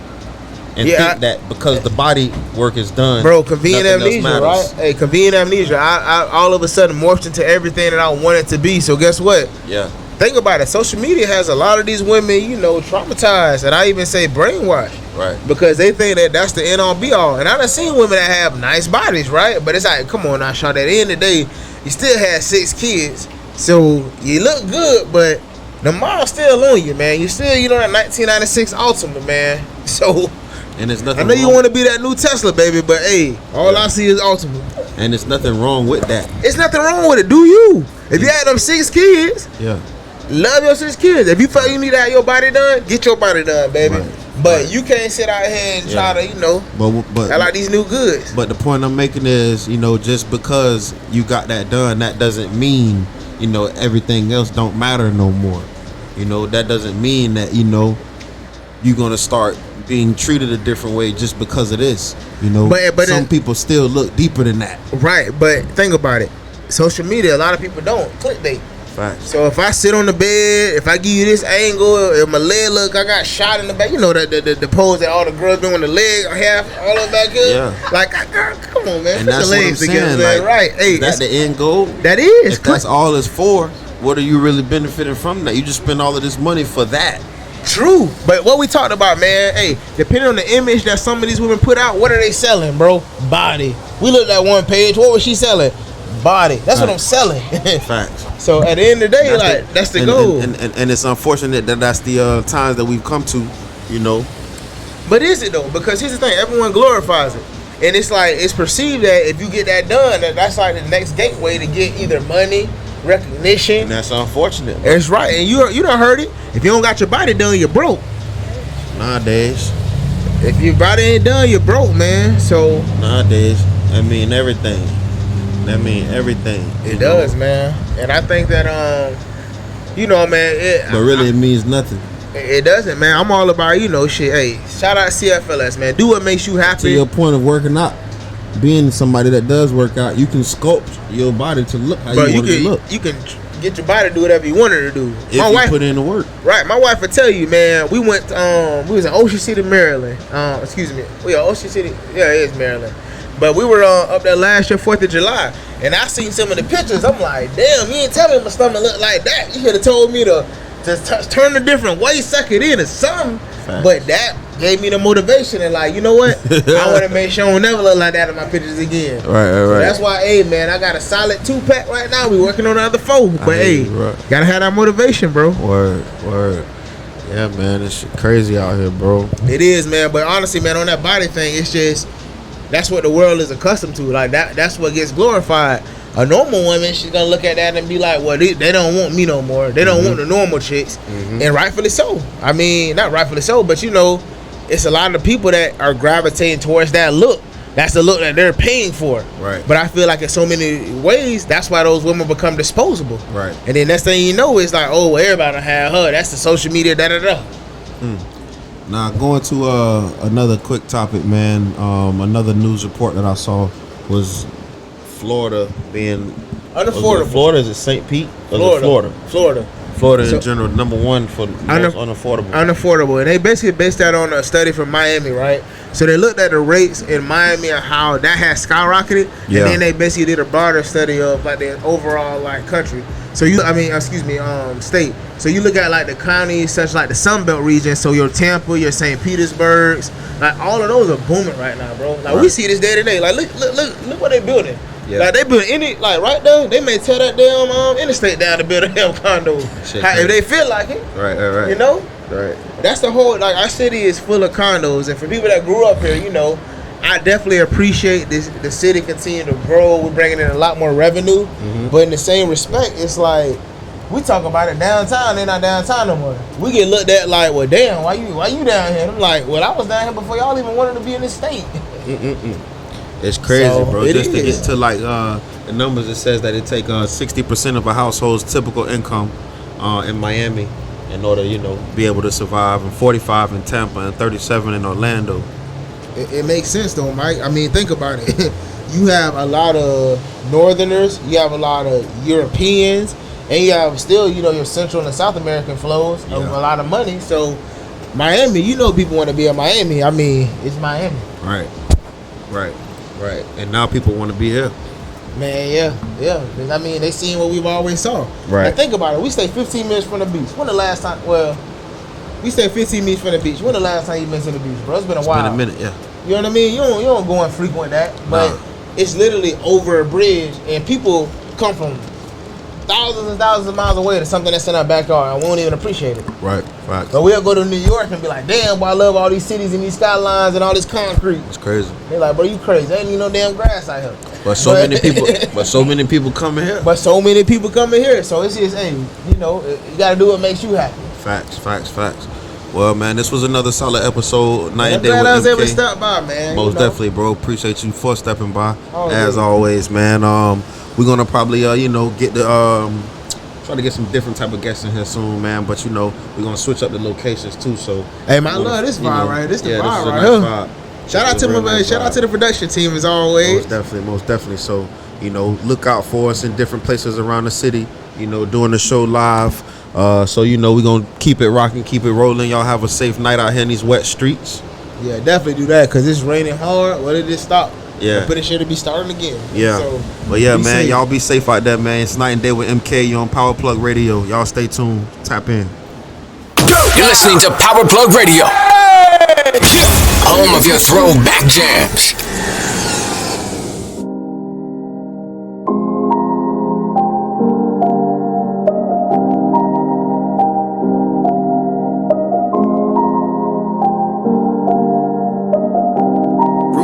Speaker 10: and think that because the body work is done,
Speaker 9: bro. Convenient amnesia, right? Hey, convenient amnesia. I all of a sudden morphed into everything that I wanted to be. So guess what?
Speaker 10: Yeah.
Speaker 9: Think about it. Social media has a lot of these women, traumatized, and I even say brainwashed.
Speaker 10: Right.
Speaker 9: Because they think that that's the end all be all. And I done seen women that have nice bodies, right? But it's like, come on now, Sean. At the end of the day, you still had 6 kids, so you look good, but the mom's still on you, man. You still, that 1996 Altima, man. So,
Speaker 10: and there's nothing.
Speaker 9: I know you want to be that new Tesla, baby, but hey, all I see is Altima.
Speaker 10: And there's nothing wrong with that.
Speaker 9: It's nothing wrong with it. Do you? If you had them 6 kids, love your 6 kids. If you feel you need to have your body done, get your body done, baby. Right. But you can't sit out here and try to,
Speaker 10: but
Speaker 9: I like these new goods.
Speaker 10: But the point I'm making is, just because you got that done, that doesn't mean, everything else don't matter no more. That doesn't mean that, you're gonna start being treated a different way just because of this. But some people still look deeper than that.
Speaker 9: Right, but think about it. Social media, a lot of people don't clickbait.
Speaker 10: Facts.
Speaker 9: So if I sit on the bed, if I give you this angle, if my leg look, I got shot in the back. You know the pose that all the girls do when the leg half all the way back here.
Speaker 10: Yeah.
Speaker 9: Like, girl, come on, man.
Speaker 10: And
Speaker 9: Put
Speaker 10: that's
Speaker 9: the
Speaker 10: what I'm
Speaker 9: legs together,
Speaker 10: saying.
Speaker 9: man.
Speaker 10: Like,
Speaker 9: Right. Hey,
Speaker 10: is that the end goal?
Speaker 9: That is.
Speaker 10: If that's all it's for, what are you really benefiting from that? You just spend all of this money for that.
Speaker 9: True, but what we talked about, man, hey, depending on the image that some of these women put out, what are they selling, bro? Body. We looked at one page. What was she selling? Body. That's what I'm selling.
Speaker 10: Facts.
Speaker 9: So at the end of the day, that's the goal.
Speaker 10: And it's unfortunate that that's the times that we've come to, you know.
Speaker 9: But is it though? Because here's the thing: everyone glorifies it, and it's like it's perceived that if you get that done, that's like the next gateway to get either money, recognition.
Speaker 10: And that's unfortunate.
Speaker 9: That's right, and you done heard it. If you don't got your body done, you're broke.
Speaker 10: Nowadays.
Speaker 9: If your body ain't done, you're broke, man. So
Speaker 10: nowadays, I mean everything.
Speaker 9: It does, man. And I think that you know, man.
Speaker 10: But really, it means nothing.
Speaker 9: It doesn't, man. I'm all about, you know, shit. Hey, shout out CFLS, man. Do what makes you happy.
Speaker 10: To your point of working out, being somebody that does work out, you can sculpt your body to look how you want it to look.
Speaker 9: You can get your body to do whatever you want it to do.
Speaker 10: If my wife put in the work.
Speaker 9: Right. My wife would tell you, man, we went, we was in Ocean City, Maryland. Excuse me. We are Ocean City. Yeah, it is Maryland. But we were up there last year, 4th of July. And I seen some of the pictures. I'm like, damn, you ain't tell me my stomach look like that. You should have told me to turn a different way, suck it in or something. Fact. But that gave me the motivation and like, you know what? I want to make sure I don't never look like that in my pictures again.
Speaker 10: Right.
Speaker 9: So that's why, hey, man, I got a solid 2-pack right now. We working on another 4. But hey, gotta have that motivation, bro.
Speaker 10: Word. Yeah, man, it's crazy out here, bro.
Speaker 9: It is, man. But honestly, man, on that body thing, it's just that's what the world is accustomed to. Like that's what gets glorified. A normal woman, she's gonna look at that and be like, well, they don't want me no more. They don't want the normal chicks. And rightfully so. I mean, not rightfully so, but you know, it's a lot of people that are gravitating towards that look. That's the look that they're paying for.
Speaker 10: Right.
Speaker 9: But I feel like in so many ways, that's why those women become disposable.
Speaker 10: Right.
Speaker 9: And then next thing you know, it's like, oh, well, everybody done had her. That's the social media, da-da-da.
Speaker 10: Now, going to another quick topic, man. Another news report that I saw was Florida being
Speaker 9: unaffordable.
Speaker 10: Florida, is it St. Pete? Florida in general, number 1 for most unaffordable.
Speaker 9: Unaffordable, and they basically based that on a study from Miami, right? So they looked at the rates in Miami and how that has skyrocketed, and then they basically did a broader study of like the overall like country. So state. So you look at like the counties such like the Sunbelt region. So your Tampa, your St. Petersburgs, like all of those are booming right now, bro. Like we see this day to day. Like look what they building. Yeah. Like they build like right there, they may tear that damn interstate down to build a damn condo. If they feel like it.
Speaker 10: Right.
Speaker 9: You know?
Speaker 10: Right.
Speaker 9: That's the whole, like, our city is full of condos, and for people that grew up here, you know, I definitely appreciate the city continue to grow. We're bringing in a lot more revenue, but in the same respect, it's like we talk about it downtown. They're not downtown no more. We get looked at like, well, damn, why you down here? And I'm like, well, I was down here before y'all even wanted to be in this state.
Speaker 10: It's crazy,
Speaker 9: So,
Speaker 10: bro.
Speaker 9: it
Speaker 10: Just to
Speaker 9: is.
Speaker 10: get to like the numbers, it says that it take 60% of a household's typical income in Miami in order, you know, be able to survive, and 45 in Tampa and 37 in Orlando.
Speaker 9: It makes sense though, Mike. I mean, think about it. You have a lot of Northerners, you have a lot of Europeans, and you have still, you know, your Central and South American flows of a lot of money. So Miami, you know, people want to be in Miami. I mean, it's Miami.
Speaker 10: Right. And now people want to be here.
Speaker 9: Man, yeah. I mean, they seen what we've always saw.
Speaker 10: Right.
Speaker 9: And think about it. We stay 15 minutes from the beach. When the last time? Well, we stay 15 minutes from the beach. When the last time you been to the beach, bro? It's been a while.
Speaker 10: It's been a minute, yeah.
Speaker 9: You know what I mean? You don't go and frequent that, but it's literally over a bridge, and people come from thousands and thousands of miles away to something that's in our backyard and won't even appreciate it.
Speaker 10: Right. Facts.
Speaker 9: But we'll go to New York and be like, damn, boy, I love all these cities and these skylines and all this concrete.
Speaker 10: It's crazy.
Speaker 9: They're like, bro, you crazy. There ain't even no damn grass out here.
Speaker 10: But so many people coming here.
Speaker 9: But so many people coming here. So it's just, hey, you know, you got to do what makes you happy.
Speaker 10: Facts. Well, man, this was another solid episode. Night and day with
Speaker 9: MK. I was able to
Speaker 10: MK.
Speaker 9: stop by, man.
Speaker 10: Most definitely, bro. Appreciate you for stepping by. As always, man. We're gonna probably get the try to get some different type of guests in here soon, man. But you know, we're gonna switch up the locations too. So
Speaker 9: hey, man, I love this vibe right here. This the vibe
Speaker 10: this is a
Speaker 9: right
Speaker 10: nice
Speaker 9: here. Shout out to my man. Shout out to the production team as always.
Speaker 10: Most definitely. So, you know, look out for us in different places around the city. doing the show live. So we're gonna keep it rocking, keep it rolling. Y'all have a safe night out here in these wet streets.
Speaker 9: Yeah, definitely do that because it's raining hard. Where did it stop?
Speaker 10: Yeah.
Speaker 9: I'm pretty sure to be starting again.
Speaker 10: Yeah.
Speaker 9: So,
Speaker 10: but yeah, man,
Speaker 9: safe.
Speaker 10: y'all be safe out there, man. It's Night and Day with MK. You on Power Plug Radio. Y'all stay tuned. Tap in.
Speaker 3: You're listening to Power Plug Radio. Home of your throwback jams.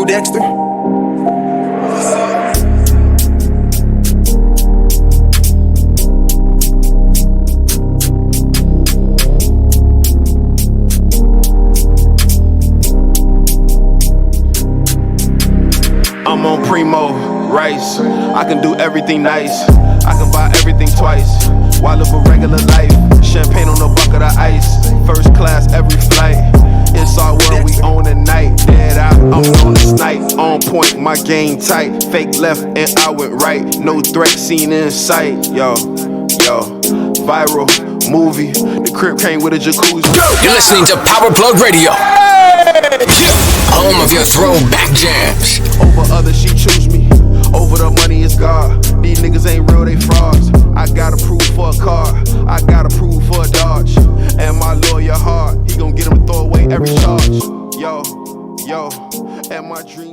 Speaker 2: Dexter. I'm on Primo, Rice. I can do everything nice. I can buy everything twice. Why live a regular life? Champagne on the bucket of ice. First class every flight. It's our world, we own the night. Dead out, I'm on the snipe. On point, my game tight. Fake left and I went right. No threat seen in sight. Yo, viral movie. The crib came with a jacuzzi.
Speaker 3: You're listening to Power Plug Radio. Home of your throwback jams.
Speaker 2: Over others, she choose me. Over the money is God. These niggas ain't real, they frauds. I gotta prove for a car. I gotta prove for a Dodge. And my lawyer hard. He gon' get him to throw away every charge. Yo, and my dream.